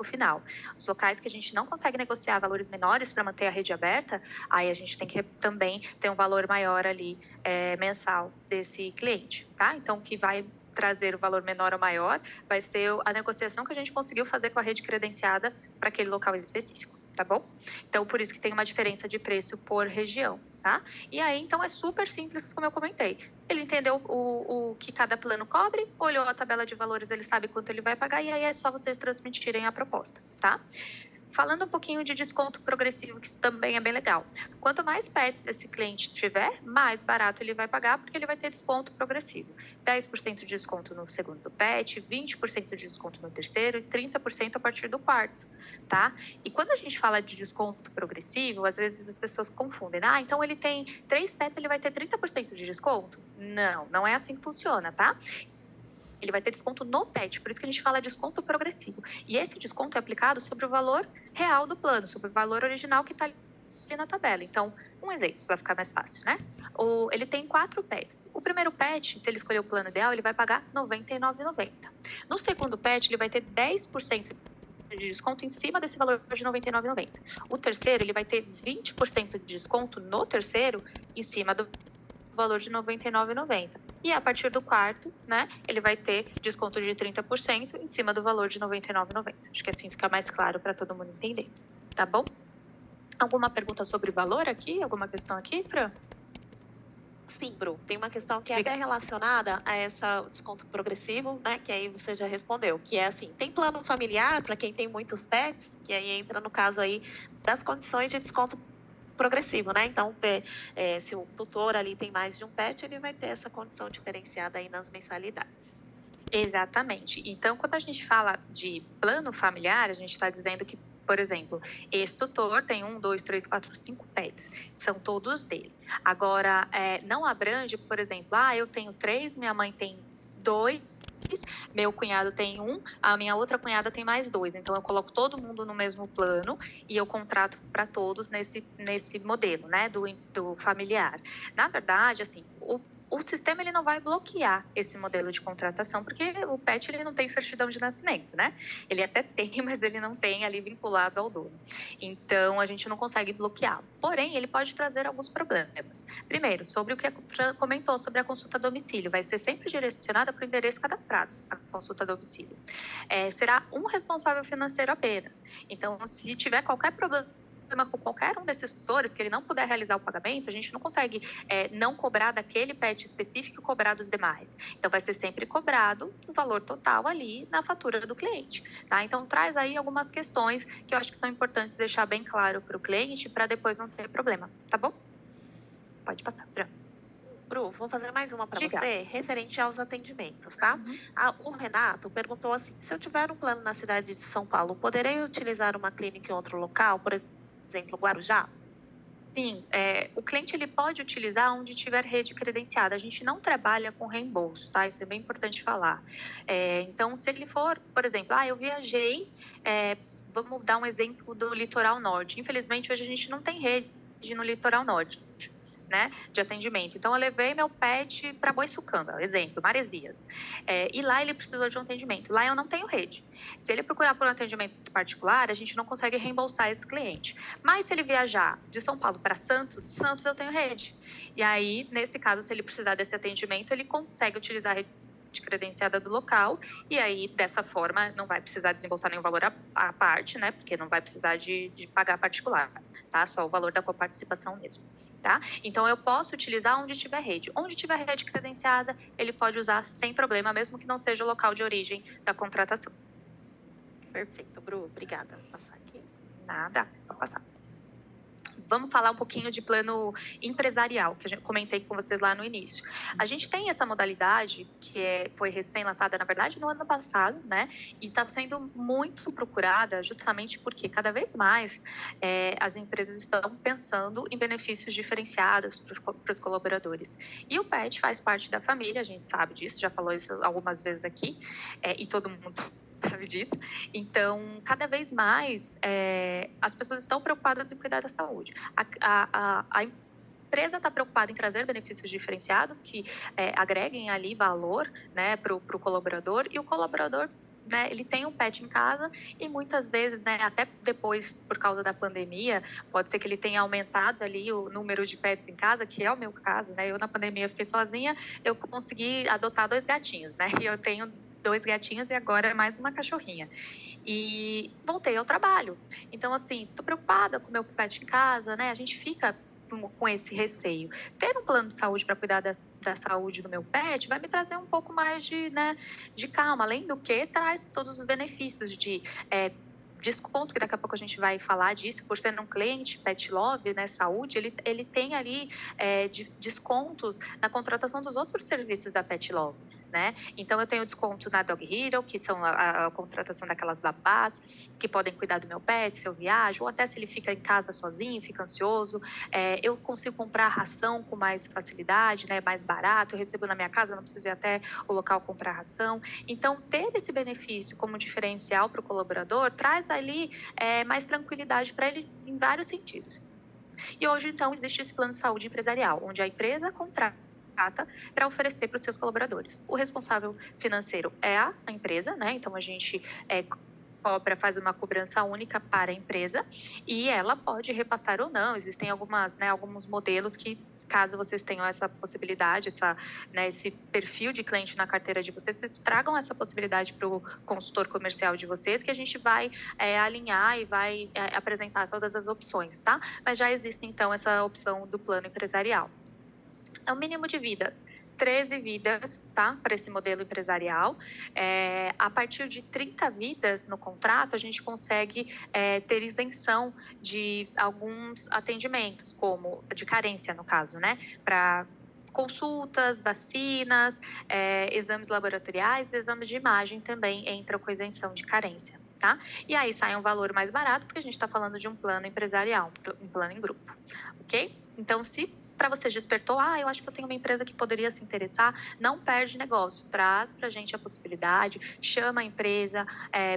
final. Os locais que a gente não consegue negociar valores menores para manter a rede aberta, aí a gente tem que também ter um valor maior ali mensal desse cliente, tá? Então, o que vai trazer o valor menor ou maior vai ser a negociação que a gente conseguiu fazer com a rede credenciada para aquele local específico, tá bom? Então, por isso que tem uma diferença de preço por região, tá? E aí, então, é super simples, como eu comentei. Ele entendeu o que cada plano cobre, olhou a tabela de valores, ele sabe quanto ele vai pagar, e aí é só vocês transmitirem a proposta, tá? Falando um pouquinho de desconto progressivo, que isso também é bem legal. Quanto mais pets esse cliente tiver, mais barato ele vai pagar, porque ele vai ter desconto progressivo. 10% de desconto no segundo pet, 20% de desconto no terceiro e 30% a partir do quarto, tá? E quando a gente fala de desconto progressivo, às vezes as pessoas confundem. Ah, então ele tem 3 pets, ele vai ter 30% de desconto? Não, não é assim que funciona, tá? Ele vai ter desconto no pet, por isso que a gente fala desconto progressivo. E esse desconto é aplicado sobre o valor real do plano, sobre o valor original que está ali na tabela. Então, um exemplo, para ficar mais fácil, né? Ele tem 4 pets. O primeiro pet, se ele escolher o plano ideal, ele vai pagar R$ 99,90. No segundo pet, ele vai ter 10% de desconto em cima desse valor de R$ 99,90. O terceiro, ele vai ter 20% de desconto no terceiro em cima do valor de R$ 99,90. E a partir do quarto, né, ele vai ter desconto de 30% em cima do valor de R$ 99,90. Acho que assim fica mais claro para todo mundo entender, tá bom? Alguma pergunta sobre valor aqui? Alguma questão aqui, Fran? Sim, Bru. Tem uma questão que é até relacionada a esse desconto progressivo, né? Que aí você já respondeu, que é assim, tem plano familiar para quem tem muitos pets, que aí entra no caso aí das condições de desconto progressivo, né? Então, se o tutor ali tem mais de um pet, ele vai ter essa condição diferenciada aí nas mensalidades. Exatamente. Então, quando a gente fala de plano familiar, a gente está dizendo que, por exemplo, esse tutor tem 1, 2, 3, 4, 5 pets, são todos dele. Agora, não abrange, por exemplo, eu tenho 3, minha mãe tem 2, meu cunhado tem 1, a minha outra cunhada tem mais 2. Então, eu coloco todo mundo no mesmo plano e eu contrato para todos nesse modelo, né, do familiar. Na verdade, assim, o sistema ele não vai bloquear esse modelo de contratação, porque o pet ele não tem certidão de nascimento, né? Ele até tem, mas ele não tem ali vinculado ao dono. Então, a gente não consegue bloqueá-lo. Porém, ele pode trazer alguns problemas. Primeiro, sobre o que a Fran comentou sobre a consulta a domicílio, vai ser sempre direcionada para o endereço cadastrado, a consulta a domicílio. Será um responsável financeiro apenas. Então, se tiver qualquer problema com qualquer um desses tutores, que ele não puder realizar o pagamento, a gente não consegue não cobrar daquele pet específico e cobrar dos demais. Então, vai ser sempre cobrado o valor total ali na fatura do cliente, tá? Então, traz aí algumas questões que eu acho que são importantes deixar bem claro para o cliente, para depois não ter problema, tá bom? Pode passar, Fran. Bru, vou fazer mais uma para você, referente aos atendimentos, tá? O Renato perguntou assim, se eu tiver um plano na cidade de São Paulo, poderei utilizar uma clínica em outro local, por exemplo, Guarujá? Sim, o cliente ele pode utilizar onde tiver rede credenciada. A gente não trabalha com reembolso, tá? Isso é bem importante falar. Então, se ele for, por exemplo, eu viajei, vamos dar um exemplo do litoral norte. Infelizmente, hoje a gente não tem rede no litoral norte, né, de atendimento. Então, eu levei meu pet para Boiçucanga, exemplo, Maresias. E lá ele precisou de um atendimento. Lá eu não tenho rede. Se ele procurar por um atendimento particular, a gente não consegue reembolsar esse cliente. Mas se ele viajar de São Paulo para Santos eu tenho rede. E aí, nesse caso, se ele precisar desse atendimento, ele consegue utilizar a rede credenciada do local, e aí, dessa forma, não vai precisar desembolsar nenhum valor à parte, né, porque não vai precisar de pagar particular, tá? Só o valor da coparticipação mesmo. Tá? Então, eu posso utilizar onde tiver rede. Onde tiver rede credenciada, ele pode usar sem problema, mesmo que não seja o local de origem da contratação. Perfeito, Bru. Obrigada. Vou passar aqui. Nada, vou passar. Vamos falar um pouquinho de plano empresarial, que eu comentei com vocês lá no início. A gente tem essa modalidade, foi recém-lançada, na verdade, no ano passado, né? E está sendo muito procurada justamente porque cada vez mais as empresas estão pensando em benefícios diferenciados para os colaboradores. E o PET faz parte da família, a gente sabe disso, já falou isso algumas vezes aqui, e todo mundo sabe disso. Então, cada vez mais, as pessoas estão preocupadas em cuidar da saúde. A empresa está preocupada em trazer benefícios diferenciados que agreguem ali valor, né, para o colaborador, e o colaborador, né, ele tem um pet em casa e muitas vezes, né, até depois, por causa da pandemia, pode ser que ele tenha aumentado ali o número de pets em casa, que é o meu caso, né? Eu na pandemia fiquei sozinha, eu consegui adotar 2 gatinhos, né? E eu tenho 2 gatinhos e agora é mais uma cachorrinha. E voltei ao trabalho. Então, assim, tô preocupada com o meu pet em casa, né? A gente fica com esse receio. Ter um plano de saúde para cuidar da saúde do meu pet vai me trazer um pouco mais de calma, além do que traz todos os benefícios de desconto, que daqui a pouco a gente vai falar disso, por ser um cliente Pet Love, né, saúde, ele tem ali descontos na contratação dos outros serviços da Pet Love, né? Então, eu tenho desconto na Dog Hero, que são a contratação daquelas babás que podem cuidar do meu pet se eu viajo, ou até se ele fica em casa sozinho, fica ansioso. Eu consigo comprar ração com mais facilidade, né, mais barato, eu recebo na minha casa, não preciso ir até o local comprar ração. Então, ter esse benefício como diferencial para o colaborador traz ali mais tranquilidade para ele em vários sentidos. E hoje, então, existe esse plano de saúde empresarial, onde a empresa contrata para oferecer para os seus colaboradores. O responsável financeiro é a empresa, né? Então, a gente faz uma cobrança única para a empresa e ela pode repassar ou não. Existem alguns modelos que, caso vocês tenham essa possibilidade, esse perfil de cliente na carteira de vocês tragam essa possibilidade para o consultor comercial de vocês, que a gente vai alinhar e vai apresentar todas as opções, tá? Mas já existe, então, essa opção do plano empresarial. É o mínimo de vidas, 13 vidas, tá? Para esse modelo empresarial. A partir de 30 vidas no contrato, a gente consegue ter isenção de alguns atendimentos, como de carência, no caso, né? Para consultas, vacinas, exames laboratoriais, exames de imagem também entram com isenção de carência, tá? E aí sai um valor mais barato, porque a gente está falando de um plano empresarial, um plano em grupo, ok? Então, se para você despertou, eu acho que eu tenho uma empresa que poderia se interessar, não perde negócio, traz para a gente a possibilidade, chama a empresa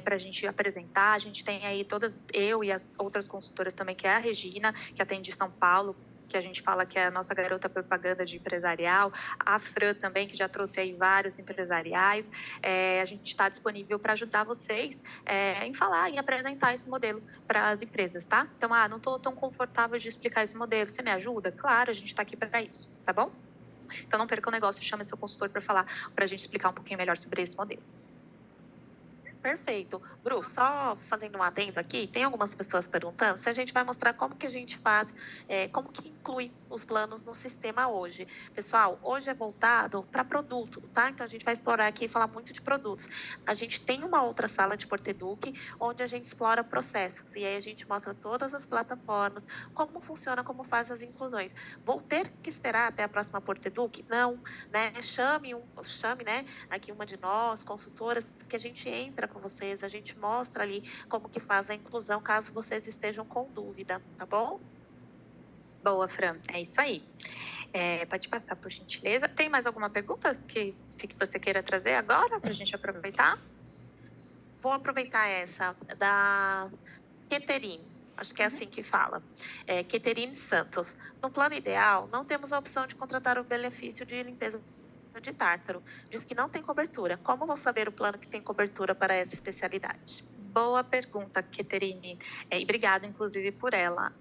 para a gente apresentar, a gente tem aí eu e as outras consultoras também, que é a Regina, que atende São Paulo, que a gente fala que é a nossa garota propaganda de empresarial, a Fran também, que já trouxe aí vários empresariais. A gente está disponível para ajudar vocês em falar, em apresentar esse modelo para as empresas, tá? Então, não estou tão confortável de explicar esse modelo, você me ajuda? Claro, a gente está aqui para isso, tá bom? Então, não perca o negócio, chame seu consultor para falar, para a gente explicar um pouquinho melhor sobre esse modelo. Perfeito. Bru, só fazendo um adendo aqui, tem algumas pessoas perguntando se a gente vai mostrar como que a gente faz, como que inclui os planos no sistema hoje. Pessoal, hoje é voltado para produto, tá? Então, a gente vai explorar aqui e falar muito de produtos. A gente tem uma outra sala de Porteduc, onde a gente explora processos, e aí a gente mostra todas as plataformas, como funciona, como faz as inclusões. Vou ter que esperar até a próxima Porteduc? Não, né? Chame, né, aqui uma de nós, consultoras, que a gente entra com vocês, a gente mostra ali como que faz a inclusão, caso vocês estejam com dúvida, tá bom? Boa, Fran, é isso aí. Pode passar, por gentileza. Tem mais alguma pergunta que você queira trazer agora, para a gente aproveitar? Vou aproveitar essa da Keterine, acho que é assim que fala. Keterine Santos. No plano ideal, não temos a opção de contratar o benefício de limpeza de tártaro. Diz que não tem cobertura. Como vou saber o plano que tem cobertura para essa especialidade? Boa pergunta, Keterine, e obrigada, inclusive, por ela.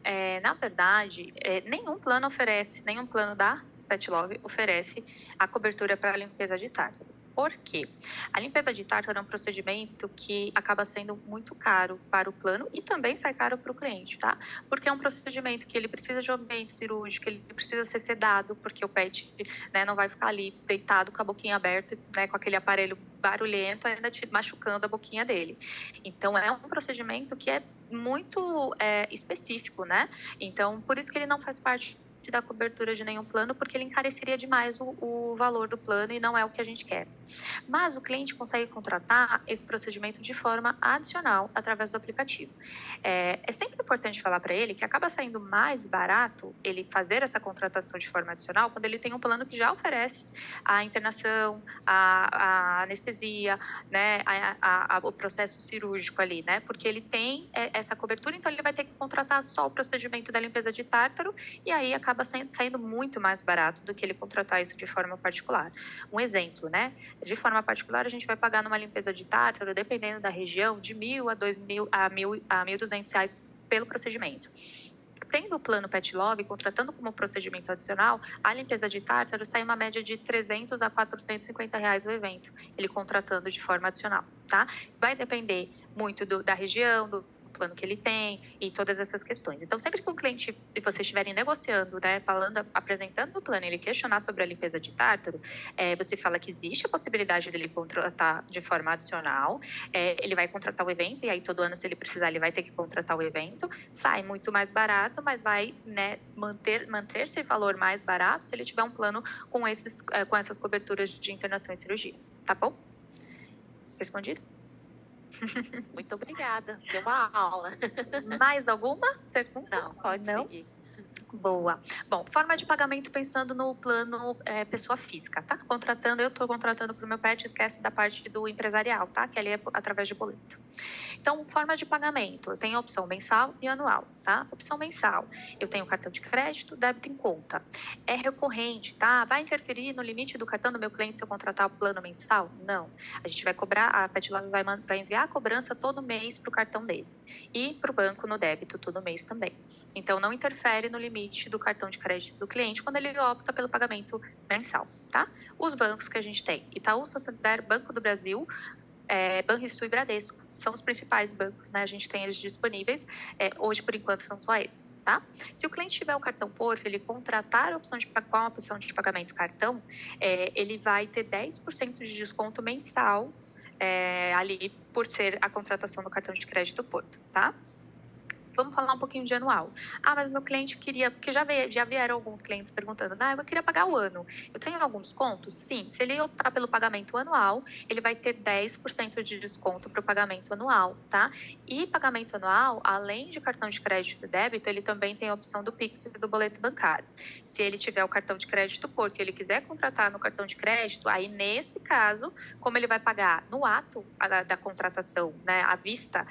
Na verdade, nenhum plano da Pet Love oferece a cobertura para a limpeza de tártaro. Por quê? A limpeza de tártaro é um procedimento que acaba sendo muito caro para o plano e também sai caro para o cliente, tá? Porque é um procedimento que ele precisa de um ambiente cirúrgico, ele precisa ser sedado, porque o pet, né, não vai ficar ali deitado com a boquinha aberta, né, com aquele aparelho barulhento, ainda te machucando a boquinha dele. Então, é um procedimento que é muito específico, né? Então, por isso que ele não faz parte da cobertura de nenhum plano, porque ele encareceria demais o valor do plano e não é o que a gente quer. Mas o cliente consegue contratar esse procedimento de forma adicional através do aplicativo. É sempre importante falar para ele que acaba saindo mais barato ele fazer essa contratação de forma adicional quando ele tem um plano que já oferece a internação, a anestesia, né, o processo cirúrgico ali, né, porque ele tem essa cobertura, então ele vai ter que contratar só o procedimento da limpeza de tártaro e aí acaba saindo muito mais barato do que ele contratar isso de forma particular. Um exemplo, né, de forma particular a gente vai pagar numa limpeza de tártaro, dependendo da região, de R$ 1.000 a R$ 2.000 a R$ 1.200 pelo procedimento. Tendo o plano Pet Love, contratando como procedimento adicional, a limpeza de tártaro sai uma média de R$ 300 a R$ 450 o evento, ele contratando de forma adicional, tá? Vai depender muito da região, do plano que ele tem e todas essas questões. Então, sempre que o cliente e vocês estiverem negociando, né, apresentando o plano, ele questionar sobre a limpeza de tártaro, você fala que existe a possibilidade dele contratar de forma adicional, ele vai contratar o evento e aí todo ano, se ele precisar, ele vai ter que contratar o evento, sai muito mais barato, mas vai, né, manter esse valor mais barato se ele tiver um plano com essas coberturas de internação e cirurgia, tá bom? Respondido? Muito obrigada, deu uma aula. Mais alguma pergunta? Não, pode seguir. Boa. Bom, forma de pagamento pensando no plano pessoa física, tá? Eu estou contratando para o meu pet, esquece da parte do empresarial, tá? Que ali é através de boleto. Então, forma de pagamento, eu tenho a opção mensal e anual, tá? Opção mensal, eu tenho cartão de crédito, débito em conta. É recorrente, tá? Vai interferir no limite do cartão do meu cliente se eu contratar o plano mensal? Não. A gente vai cobrar, a Pet Love vai enviar a cobrança todo mês para o cartão dele. E para o banco no débito todo mês também. Então, não interfere no limite do cartão de crédito do cliente quando ele opta pelo pagamento mensal, tá? Os bancos que a gente tem, Itaú, Santander, Banco do Brasil, Banrisul e Bradesco, são os principais bancos, né? A gente tem eles disponíveis. Hoje, por enquanto, são só esses, tá? Se o cliente tiver o cartão Porto, ele contratar a opção com a opção de pagamento cartão, ele vai ter 10% de desconto mensal ali por ser a contratação do cartão de crédito Porto, tá? Vamos falar um pouquinho de anual. Mas meu cliente queria, porque já vieram alguns clientes perguntando, eu queria pagar o ano. Eu tenho algum desconto? Sim, se ele optar pelo pagamento anual, ele vai ter 10% de desconto para o pagamento anual, tá? E pagamento anual, além de cartão de crédito e débito, ele também tem a opção do Pix e do boleto bancário. Se ele tiver o cartão de crédito Porto e ele quiser contratar no cartão de crédito, aí nesse caso, como ele vai pagar no ato da contratação, né, à vista,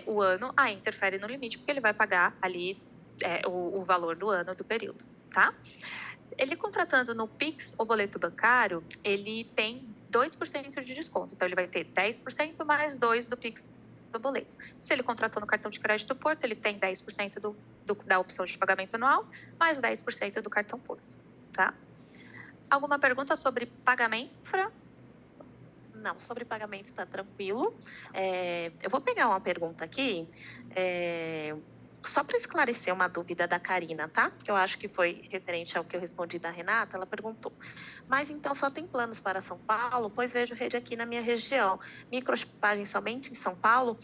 o ano, aí interfere no limite, porque ele vai pagar ali o valor do ano do período, tá? Ele contratando no Pix ou boleto bancário, ele tem 2% de desconto. Então, ele vai ter 10% mais 2% do Pix do boleto. Se ele contratou no cartão de crédito Porto, ele tem 10% da opção de pagamento anual, mais 10% do cartão Porto, tá? Alguma pergunta sobre pagamento, Fran? Não, sobre pagamento está tranquilo. Eu vou pegar uma pergunta aqui, só para esclarecer uma dúvida da Karina, tá? Que eu acho que foi referente ao que eu respondi da Renata. Ela perguntou: mas então só tem planos para São Paulo? Pois vejo rede aqui na minha região. Microchipagem somente em São Paulo?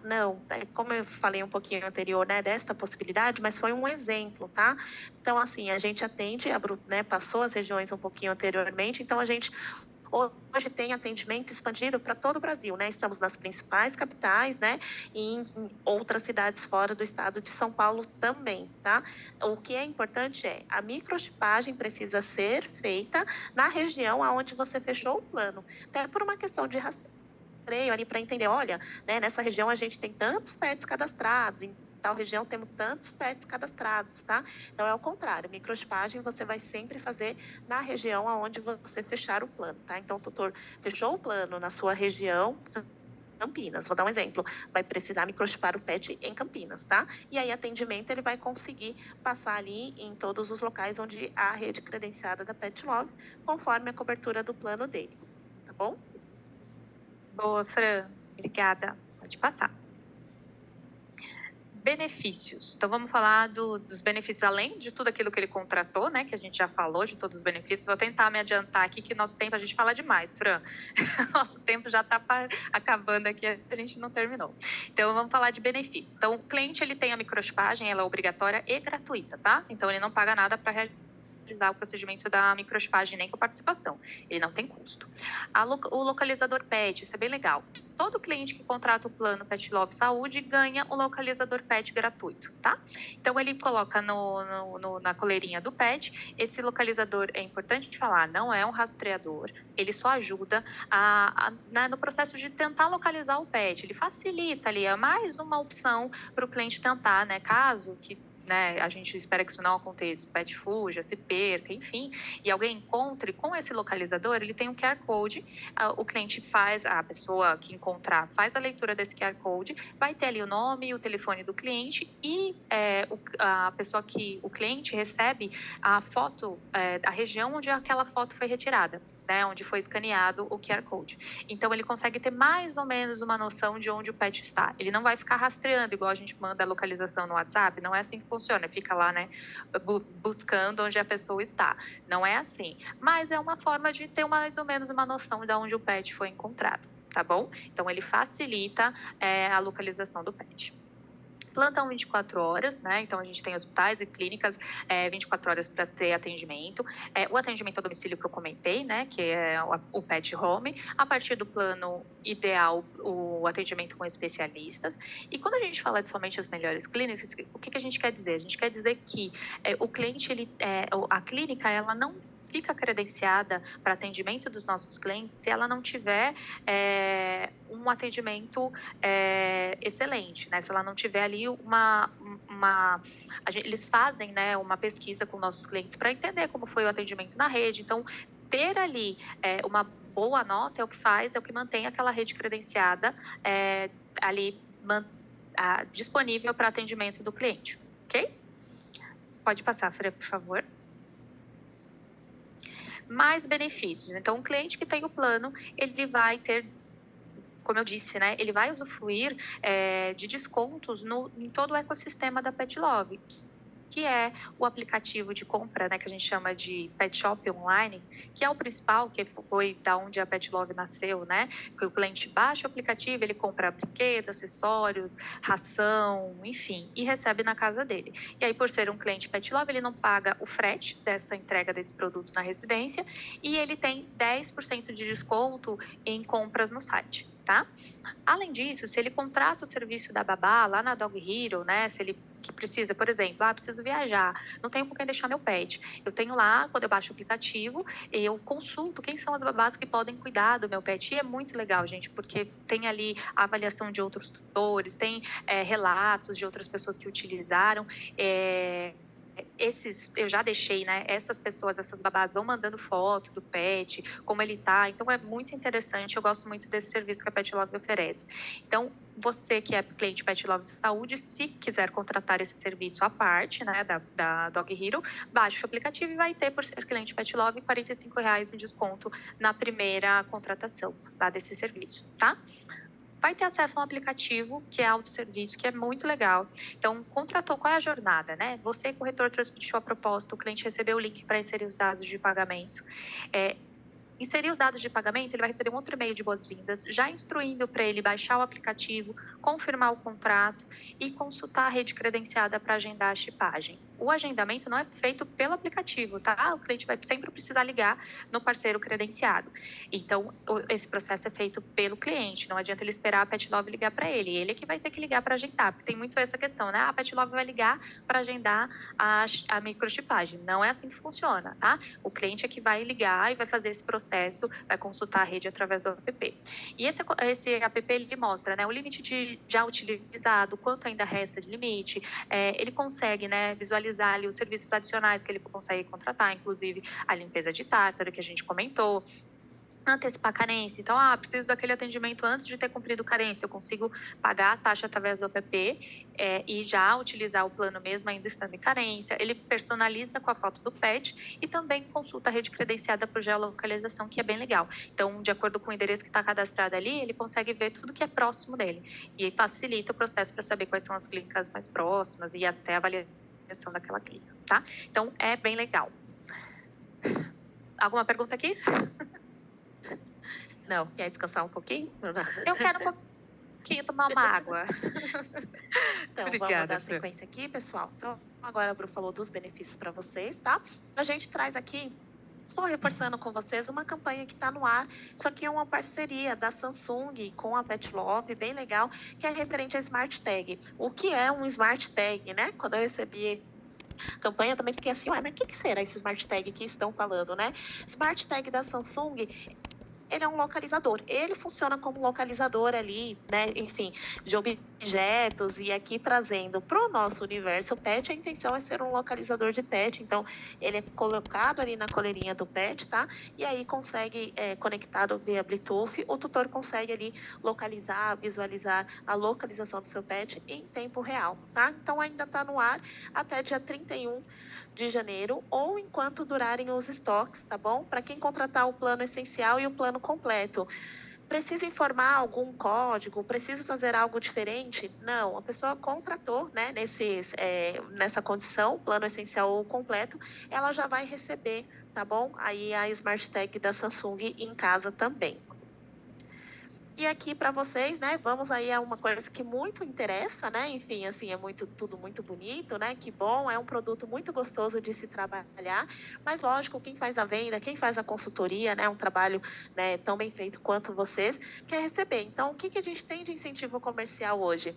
Não. Como eu falei um pouquinho anterior, né, desta possibilidade, mas foi um exemplo, tá? Então, assim, a gente atende, né, passou as regiões um pouquinho anteriormente, então a gente hoje tem atendimento expandido para todo o Brasil, né? Estamos nas principais capitais, né? E em outras cidades fora do estado de São Paulo também, tá? O que é importante a microchipagem precisa ser feita na região aonde você fechou o plano, até por uma questão de rastreio ali para entender, olha, né? Nessa região a gente tem tantos pets cadastrados, tal região temos tantos pets cadastrados, tá? Então, é o contrário, microchipagem você vai sempre fazer na região aonde você fechar o plano, tá? Então, o tutor fechou o plano na sua região, Campinas, vou dar um exemplo, vai precisar microchipar o pet em Campinas, tá? E aí, atendimento, ele vai conseguir passar ali em todos os locais onde há a rede credenciada da Pet Love, conforme a cobertura do plano dele, tá bom? Boa, Fran. Obrigada. Pode passar. benefícios. Então, vamos falar dos benefícios, além de tudo aquilo que ele contratou, né? Que a gente já falou, de todos os benefícios. Vou tentar me adiantar aqui, que nosso tempo, a gente fala demais, Fran. Nosso tempo já está acabando aqui, a gente não terminou. Então, vamos falar de benefícios. Então, o cliente, ele tem a microchipagem, ela é obrigatória e gratuita, tá? Então, ele não paga nada para realizar o procedimento da microchipagem nem com participação. Ele não tem custo. O localizador PET, isso é bem legal. Todo cliente que contrata o plano Pet Love Saúde ganha o localizador PET gratuito, tá? Então, ele coloca na coleirinha do PET. Esse localizador, é importante te falar, não é um rastreador. Ele só ajuda no processo de tentar localizar o PET. Ele facilita ali, é mais uma opção para o cliente tentar, né? Caso que, né, a gente espera que isso não aconteça, o pet fuja, se perca, enfim, e alguém encontre com esse localizador, ele tem um QR Code, o cliente a pessoa que encontrar faz a leitura desse QR Code, vai ter ali o nome e o telefone do cliente e o cliente recebe a foto, a região onde aquela foto foi retirada, né, onde foi escaneado o QR Code. Então, ele consegue ter mais ou menos uma noção de onde o pet está. Ele não vai ficar rastreando, igual a gente manda a localização no WhatsApp, não é assim que funciona, fica lá, né, buscando onde a pessoa está. Não é assim, mas é uma forma de ter mais ou menos uma noção de onde o pet foi encontrado, tá bom? Então, ele facilita a localização do pet. Plantão 24 horas, né? Então, a gente tem hospitais e clínicas 24 horas para ter atendimento. O atendimento a domicílio que eu comentei, né? Que é o Pet Home. A partir do plano ideal, o atendimento com especialistas. E quando a gente fala de somente as melhores clínicas, o que a gente quer dizer? A gente quer dizer que o cliente, a clínica, ela não fica credenciada para atendimento dos nossos clientes se ela não tiver um atendimento excelente, né? Se ela não tiver ali eles fazem, né, uma pesquisa com nossos clientes para entender como foi o atendimento na rede. Então, ter ali uma boa nota é o que mantém aquela rede credenciada ali disponível para atendimento do cliente, ok? Pode passar, Fran, por favor. Mais benefícios. Então, o cliente que tem o plano, ele vai ter, como eu disse, né, ele vai usufruir de descontos em todo o ecossistema da Pet Love, que é o aplicativo de compra, né, que a gente chama de Pet Shop Online, que é o principal, que foi da onde a Pet Love nasceu, né? Que o cliente baixa o aplicativo, ele compra brinquedos, acessórios, ração, enfim, e recebe na casa dele. E aí, por ser um cliente Pet Love, ele não paga o frete dessa entrega desse produto na residência e ele tem 10% de desconto em compras no site, tá? Além disso, se ele contrata o serviço da babá lá na Dog Hero, né? Se ele que precisa, por exemplo, preciso viajar, não tenho com quem deixar meu pet. Eu tenho lá, quando eu baixo o aplicativo, eu consulto quem são as babás que podem cuidar do meu pet. E é muito legal, gente, porque tem ali a avaliação de outros tutores, tem relatos de outras pessoas que utilizaram. Eu já deixei, né? Essas pessoas, essas babás vão mandando foto do pet, como ele tá. Então, é muito interessante. Eu gosto muito desse serviço que a Pet Love oferece. Então, você que é cliente Pet Love Saúde, se quiser contratar esse serviço à parte, né, da Dog Hero, baixe o aplicativo e vai ter, por ser cliente Pet Love, R$ 45,00 de desconto na primeira contratação lá desse serviço, tá? Vai ter acesso a um aplicativo que é autosserviço, que é muito legal. Então, contratou, qual é a jornada, né? Você, corretor, transmitiu a proposta, o cliente recebeu o link para inserir os dados de pagamento. Inserir os dados de pagamento, ele vai receber um outro e-mail de boas-vindas, já instruindo para ele baixar o aplicativo, confirmar o contrato e consultar a rede credenciada para agendar a chipagem. O agendamento não é feito pelo aplicativo, tá? O cliente vai sempre precisar ligar no parceiro credenciado. Então, esse processo é feito pelo cliente, não adianta ele esperar a Pet Love ligar para ele. Ele é que vai ter que ligar para agendar, porque tem muito essa questão, né? A Pet Love vai ligar para agendar a microchipagem. Não é assim que funciona, tá? O cliente é que vai ligar e vai fazer esse processo, vai consultar a rede através do app. E esse app, ele mostra, né, o limite já utilizado, quanto ainda resta de limite, ele consegue, né, visualizar ali os serviços adicionais que ele consegue contratar, inclusive a limpeza de tártaro, que a gente comentou, antecipar carência. Então, preciso daquele atendimento antes de ter cumprido carência. Eu consigo pagar a taxa através do app e já utilizar o plano mesmo ainda estando em carência. Ele personaliza com a foto do pet e também consulta a rede credenciada por geolocalização, que é bem legal. Então, de acordo com o endereço que está cadastrado ali, ele consegue ver tudo que é próximo dele e facilita o processo para saber quais são as clínicas mais próximas e até a avaliação daquela clínica, tá? Então, é bem legal. Alguma pergunta aqui? Não, quer descansar um pouquinho? Eu quero um pouquinho tomar uma água. Então, Obrigada, vamos dar Fran. sequência aqui, pessoal. Então, agora a Bru falou dos benefícios para vocês, tá? A gente traz aqui, só reforçando com vocês, uma campanha que está no ar. Isso aqui é uma parceria da Samsung com a Pet Love, bem legal, que é referente a Smart Tag. O que é um Smart Tag, né? Quando eu recebi a campanha, eu também fiquei assim, ué, mas o que será esse Smart Tag que estão falando, né? Smart Tag da Samsung, ele é um localizador. Ele funciona como localizador ali, né? Enfim, de objetos, e aqui trazendo para o nosso universo pet, a intenção é ser um localizador de pet. Então, ele é colocado ali na coleirinha do pet, tá? E aí consegue, conectado via Bluetooth, o tutor consegue ali localizar, visualizar a localização do seu pet em tempo real, tá? Então, ainda está no ar até dia 31 de janeiro ou enquanto durarem os estoques, tá bom? Para quem contratar o plano essencial e o plano completo. Preciso informar algum código? Preciso fazer algo diferente? Não, a pessoa contratou, né, nessa condição, plano essencial ou completo, ela já vai receber, tá bom? Aí a Smart Tag da Samsung em casa também. E aqui para vocês, né, vamos aí a uma coisa que muito interessa, né, enfim, assim, é tudo muito bonito, né, que bom, é um produto muito gostoso de se trabalhar, mas lógico, quem faz a venda, quem faz a consultoria, né, um trabalho, né, tão bem feito quanto vocês, quer receber. Então, o que a gente tem de incentivo comercial hoje?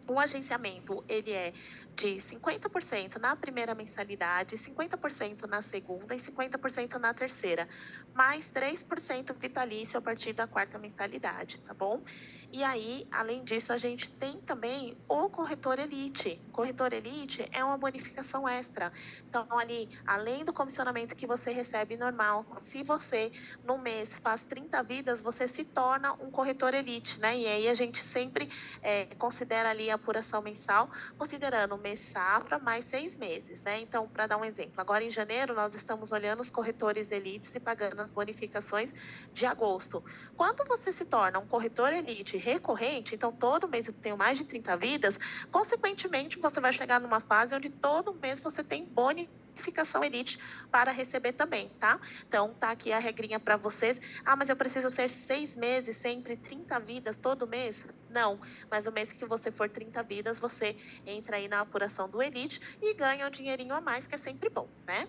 O agenciamento, ele é de 50% na primeira mensalidade, 50% na segunda e 50% na terceira, mais 3% vitalício a partir da quarta mensalidade, tá bom? E aí, além disso, a gente tem também o corretor elite. O corretor elite é uma bonificação extra. Então, ali, além do comissionamento que você recebe normal, se você, no mês, faz 30 vidas, você se torna um corretor elite, né? E aí a gente sempre considera ali a apuração mensal, considerando o mês safra mais 6 meses, né? Então, para dar um exemplo, agora em janeiro nós estamos olhando os corretores elites e pagando as bonificações de agosto. Quando você se torna um corretor elite recorrente, então todo mês eu tenho mais de 30 vidas, consequentemente você vai chegar numa fase onde todo mês você tem bonificação elite para receber também, tá? Então, tá aqui a regrinha para vocês. Mas eu preciso ser 6 meses, sempre 30 vidas todo mês? Não, mas o mês que você for 30 vidas, você entra aí na apuração do Elite e ganha um dinheirinho a mais, que é sempre bom, né?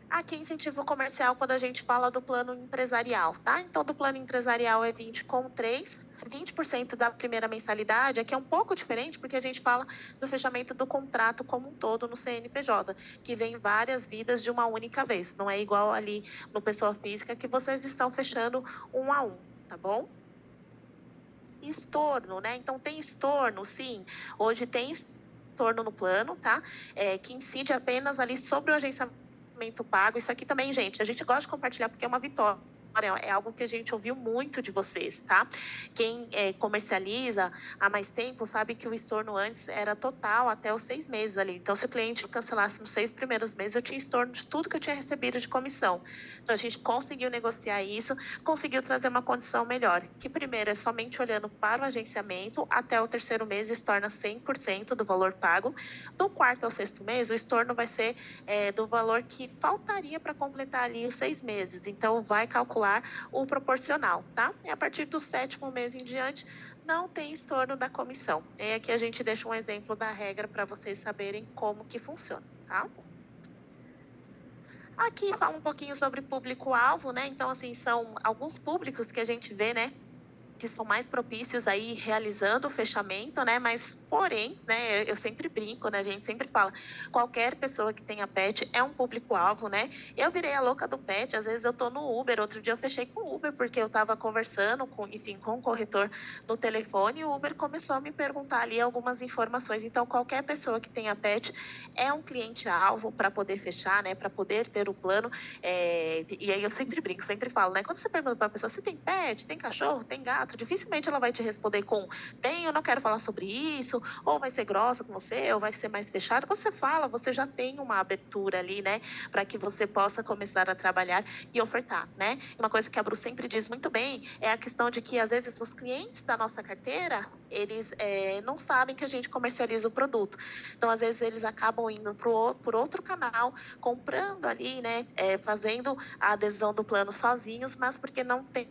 Aqui, incentivo comercial, quando a gente fala do plano empresarial, tá? Então, do plano empresarial é 20 com 3, 20% da primeira mensalidade. Aqui é um pouco diferente, porque a gente fala do fechamento do contrato como um todo no CNPJ, que vem várias vidas de uma única vez. Não é igual ali no pessoa física, que vocês estão fechando um a um, tá bom? Estorno, né? Então, tem estorno, sim. Hoje tem estorno no plano, tá? Que incide apenas ali sobre o agenciamento pago. Isso aqui também, gente, a gente gosta de compartilhar porque é uma vitória. É algo que a gente ouviu muito de vocês, tá? Quem comercializa há mais tempo sabe que o estorno antes era total até os 6 meses ali. Então, se o cliente cancelasse nos 6 primeiros meses, eu tinha estorno de tudo que eu tinha recebido de comissão. Então, a gente conseguiu negociar isso, conseguiu trazer uma condição melhor, que primeiro é somente olhando para o agenciamento, até o terceiro mês estorna 100% do valor pago. Do quarto ao sexto mês, o estorno vai ser do valor que faltaria para completar ali os 6 meses. Então, vai calcular o proporcional, tá? E a partir do sétimo mês em diante, não tem estorno da comissão. E aqui a gente deixa um exemplo da regra para vocês saberem como que funciona, tá? Aqui fala um pouquinho sobre público-alvo, né? Então, assim, são alguns públicos que a gente vê, né? Que são mais propícios aí realizando o fechamento, né? Mas Porém, né, eu sempre brinco, né, a gente sempre fala, qualquer pessoa que tenha pet é um público-alvo, né? Eu virei a louca do pet, às vezes eu tô no Uber, outro dia eu fechei com o Uber, porque eu tava conversando com, enfim, com o corretor no telefone, e o Uber começou a me perguntar ali algumas informações. Então, qualquer pessoa que tenha pet é um cliente-alvo para poder fechar, né, para poder ter o plano. E aí eu sempre brinco, sempre falo, né, quando você pergunta para a pessoa, você tem pet, tem cachorro, tem gato, dificilmente ela vai te responder com tem, eu não quero falar sobre isso, ou vai ser grossa com você, ou vai ser mais fechada. Quando você fala, você já tem uma abertura ali, né, para que você possa começar a trabalhar e ofertar, né? Uma coisa que a Bru sempre diz muito bem é a questão de que, às vezes, os clientes da nossa carteira, eles não sabem que a gente comercializa o produto. Então, às vezes, eles acabam indo por outro canal, comprando ali, né, fazendo a adesão do plano sozinhos, mas porque não tem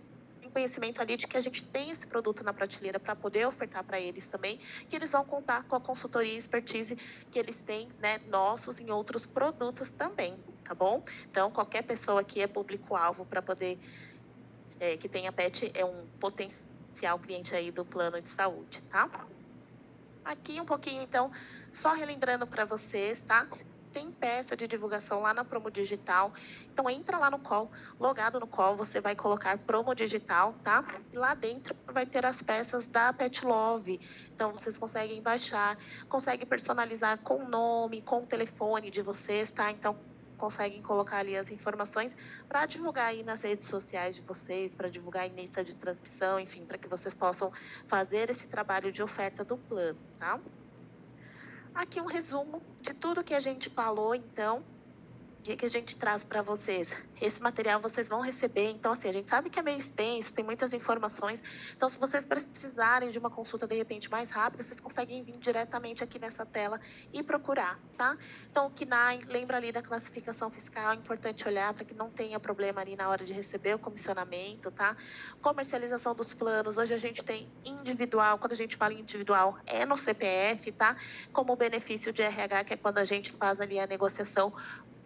conhecimento ali de que a gente tem esse produto na prateleira para poder ofertar para eles também, que eles vão contar com a consultoria e expertise que eles têm, né, nossos em outros produtos também, tá bom? Então, qualquer pessoa que é público-alvo para poder, que tenha pet, é um potencial cliente aí do plano de saúde, tá? Aqui um pouquinho, então, só relembrando para vocês, tá? Tem peça de divulgação lá na Promo Digital. Então, entra lá no call, logado no call, você vai colocar Promo Digital, tá? E lá dentro vai ter as peças da Pet Love. Então, vocês conseguem baixar, conseguem personalizar com o nome, com o telefone de vocês, tá? Então, conseguem colocar ali as informações para divulgar aí nas redes sociais de vocês, para divulgar em lista de transmissão, enfim, para que vocês possam fazer esse trabalho de oferta do plano, tá? Aqui um resumo de tudo que a gente falou, então, o que a gente traz para vocês? Esse material vocês vão receber, então assim, a gente sabe que é meio extenso, tem muitas informações, então se vocês precisarem de uma consulta de repente mais rápida, vocês conseguem vir diretamente aqui nessa tela e procurar, tá? Então o KNAI, lembra ali da classificação fiscal, é importante olhar para que não tenha problema ali na hora de receber o comissionamento, tá? Comercialização dos planos, hoje a gente tem individual, quando a gente fala em individual, é no CPF, tá? Como benefício de RH, que é quando a gente faz ali a negociação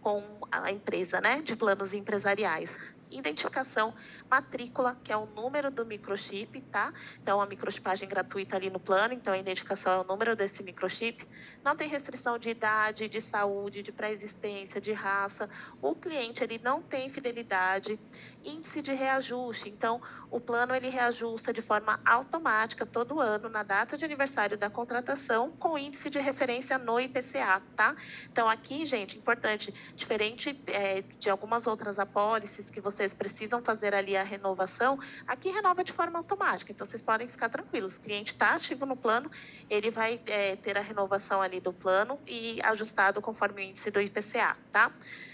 com a empresa, né, de planos empresariais. Identificação, matrícula, que é o número do microchip, tá? Então, a microchipagem gratuita ali no plano, então a identificação é o número desse microchip. Não tem restrição de idade, de saúde, de pré-existência, de raça. O cliente, ele não tem fidelidade. Índice de reajuste, então, o plano, ele reajusta de forma automática todo ano, na data de aniversário da contratação, com índice de referência no IPCA, tá? Então, aqui, gente, importante, diferente de algumas outras apólices que vocês precisam fazer ali a renovação, aqui renova de forma automática. Então, vocês podem ficar tranquilos. O cliente está ativo no plano, ele vai ter a renovação ali do plano e ajustado conforme o índice do IPCA, tá?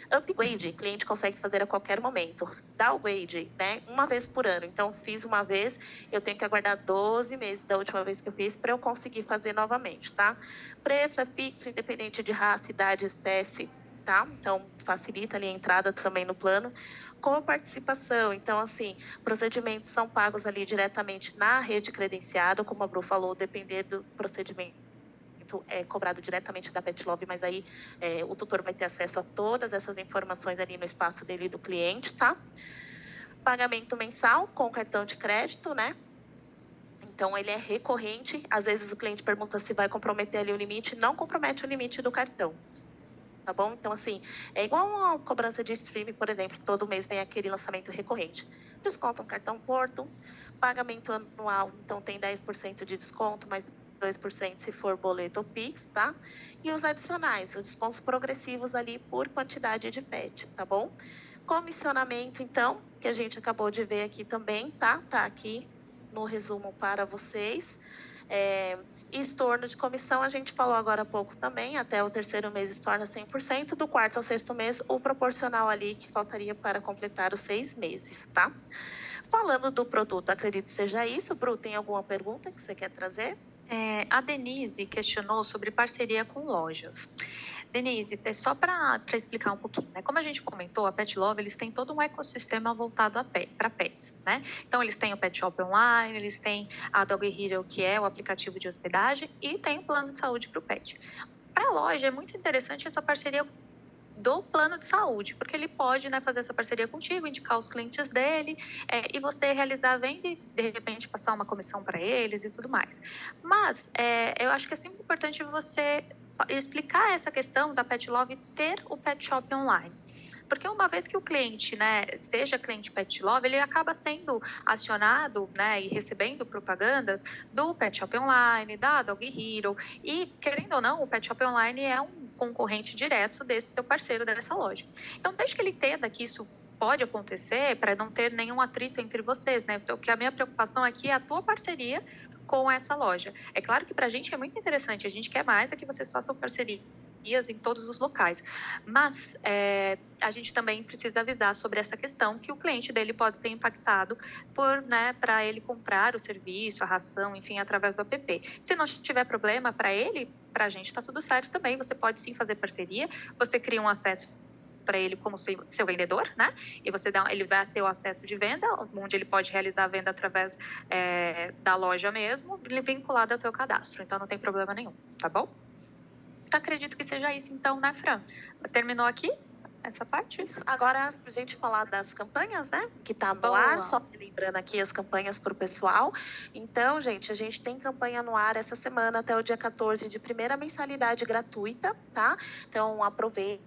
Upgrade, cliente consegue fazer a qualquer momento. Downgrade, né? Uma vez por ano. Então, fiz uma vez, eu tenho que aguardar 12 meses da última vez que eu fiz para eu conseguir fazer novamente, tá? Preço é fixo, independente de raça, idade, espécie, tá? Então, facilita ali a entrada também no plano. Com participação, então, assim, procedimentos são pagos ali diretamente na rede credenciada, como a Bru falou, depender do procedimento é cobrado diretamente da Pet Love, mas aí o tutor vai ter acesso a todas essas informações ali no espaço dele do cliente, tá? Pagamento mensal com cartão de crédito, né? Então, ele é recorrente. Às vezes, o cliente pergunta se vai comprometer ali o limite. Não compromete o limite do cartão, tá bom? Então, assim, é igual uma cobrança de streaming, por exemplo, que todo mês tem aquele lançamento recorrente. Desconto um cartão Porto, pagamento anual, então tem 10% de desconto, mais 2% se for boleto ou Pix, tá? E os adicionais, os descontos progressivos ali por quantidade de pet, tá bom? Comissionamento, então, que a gente acabou de ver aqui também, tá? Tá aqui no resumo para vocês. Estorno de comissão, a gente falou agora há pouco também, até o terceiro mês estorna 100%, do quarto ao sexto mês, o proporcional ali que faltaria para completar os 6 meses, tá? Falando do produto, acredito que seja isso. Bru, tem alguma pergunta que você quer trazer? A Denise questionou sobre parceria com lojas. Denise, só para explicar um pouquinho, né? Como a gente comentou, a Pet Love, eles têm todo um ecossistema voltado para pets, né? Então, eles têm o Pet Shop Online, eles têm a Dog Hero, que é o aplicativo de hospedagem, e tem o plano de saúde para o pet. Para a loja, é muito interessante essa parceria do plano de saúde, porque ele pode, né, fazer essa parceria contigo, indicar os clientes dele, e você realizar a venda e, de repente, passar uma comissão para eles e tudo mais. Mas eu acho que é sempre importante você explicar essa questão da Pet Love ter o Pet Shop online. Porque uma vez que o cliente, né, seja cliente Pet Love, ele acaba sendo acionado, né, e recebendo propagandas do Pet Shop Online, da Dog Hero, e querendo ou não, o Pet Shop Online é um concorrente direto desse seu parceiro dessa loja. Então, desde que ele entenda que isso pode acontecer, para não ter nenhum atrito entre vocês, né? Então, que a minha preocupação aqui é a tua parceria com essa loja. É claro que para a gente é muito interessante, a gente quer mais é que vocês façam parceria em todos os locais, mas a gente também precisa avisar sobre essa questão que o cliente dele pode ser impactado por, né, para ele comprar o serviço, a ração, enfim, através do app. Se não tiver problema para ele, para a gente está tudo certo também, você pode sim fazer parceria, você cria um acesso para ele como seu vendedor, né? E ele vai ter o acesso de venda, onde ele pode realizar a venda através da loja mesmo, vinculado ao teu cadastro. Então não tem problema nenhum, tá bom? Acredito que seja isso, então, né, Fran? Terminou aqui essa parte? Agora, a gente falar das campanhas, né? Que tá no Boa. ar, só lembrando aqui as campanhas para o pessoal. Então, gente, a gente tem campanha no ar essa semana até o dia 14 de primeira mensalidade gratuita, tá? Então, aproveitem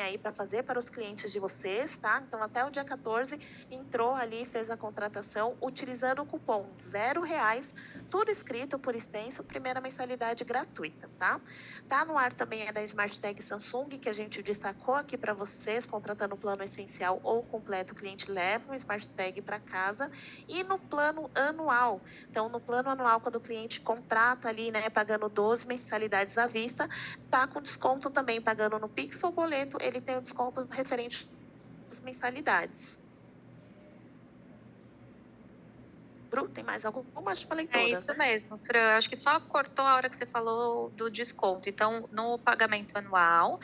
aí para fazer para os clientes de vocês, tá? Então, até o dia 14, entrou ali, fez a contratação, utilizando o cupom R$0, tudo escrito por extenso, primeira mensalidade gratuita, tá? Tá no ar também da Smart Tag Samsung, que a gente destacou aqui para vocês, contratando o plano essencial ou completo, o cliente leva um Smart Tag para casa. E no plano anual, então no plano anual, quando o cliente contrata ali, né, pagando 12 mensalidades à vista, tá com desconto também, pagando no Pix ou boleto, ele tem o desconto referente às mensalidades. Bru, tem mais alguma? Acho que falei todas. É isso mesmo, Fran. Acho que só cortou a hora que você falou do desconto. Então, no pagamento anual,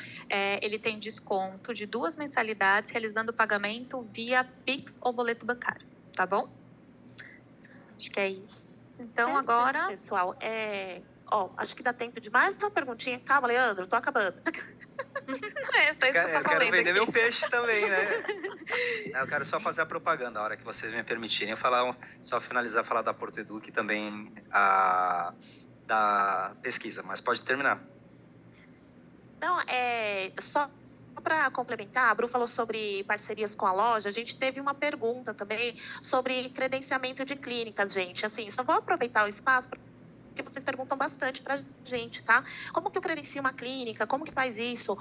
ele tem desconto de 2 mensalidades, realizando o pagamento via Pix ou boleto bancário, tá bom? Acho que é isso. Então, agora... Pessoal, acho que dá tempo de mais uma perguntinha. Calma, Leandro, tô acabando. Eu quero vender meu peixe também, né? Eu quero só fazer a propaganda, a hora que vocês me permitirem. Só finalizar, falar da Porto Educ e também da pesquisa, mas pode terminar. Não, só para complementar, a Bru falou sobre parcerias com a loja, a gente teve uma pergunta também sobre credenciamento de clínicas, gente. Assim, só vou aproveitar o espaço porque vocês perguntam bastante para a gente, tá? Como que eu credencio uma clínica? Como que faz isso?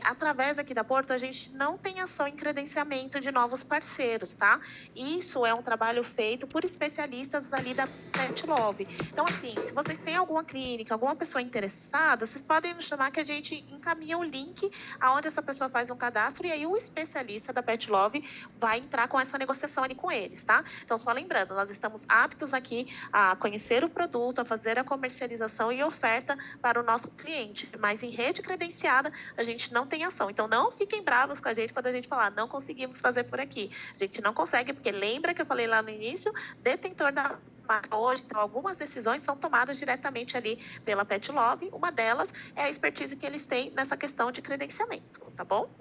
Através aqui da Porto, a gente não tem ação em credenciamento de novos parceiros, tá? Isso é um trabalho feito por especialistas ali da Pet Love. Então, assim, se vocês têm alguma clínica, alguma pessoa interessada, vocês podem nos chamar que a gente encaminha o link aonde essa pessoa faz um cadastro e aí o especialista da Pet Love vai entrar com essa negociação ali com eles, tá? Então, só lembrando, nós estamos aptos aqui a conhecer o produto, a fazer a comercialização e oferta para o nosso cliente, mas em rede credenciada a gente não tem ação. Então não fiquem bravos com a gente quando a gente falar não conseguimos fazer por aqui. A gente não consegue porque lembra que eu falei lá no início, detentor da marca hoje, então algumas decisões são tomadas diretamente ali pela Pet Love. Uma delas é a expertise que eles têm nessa questão de credenciamento, tá bom?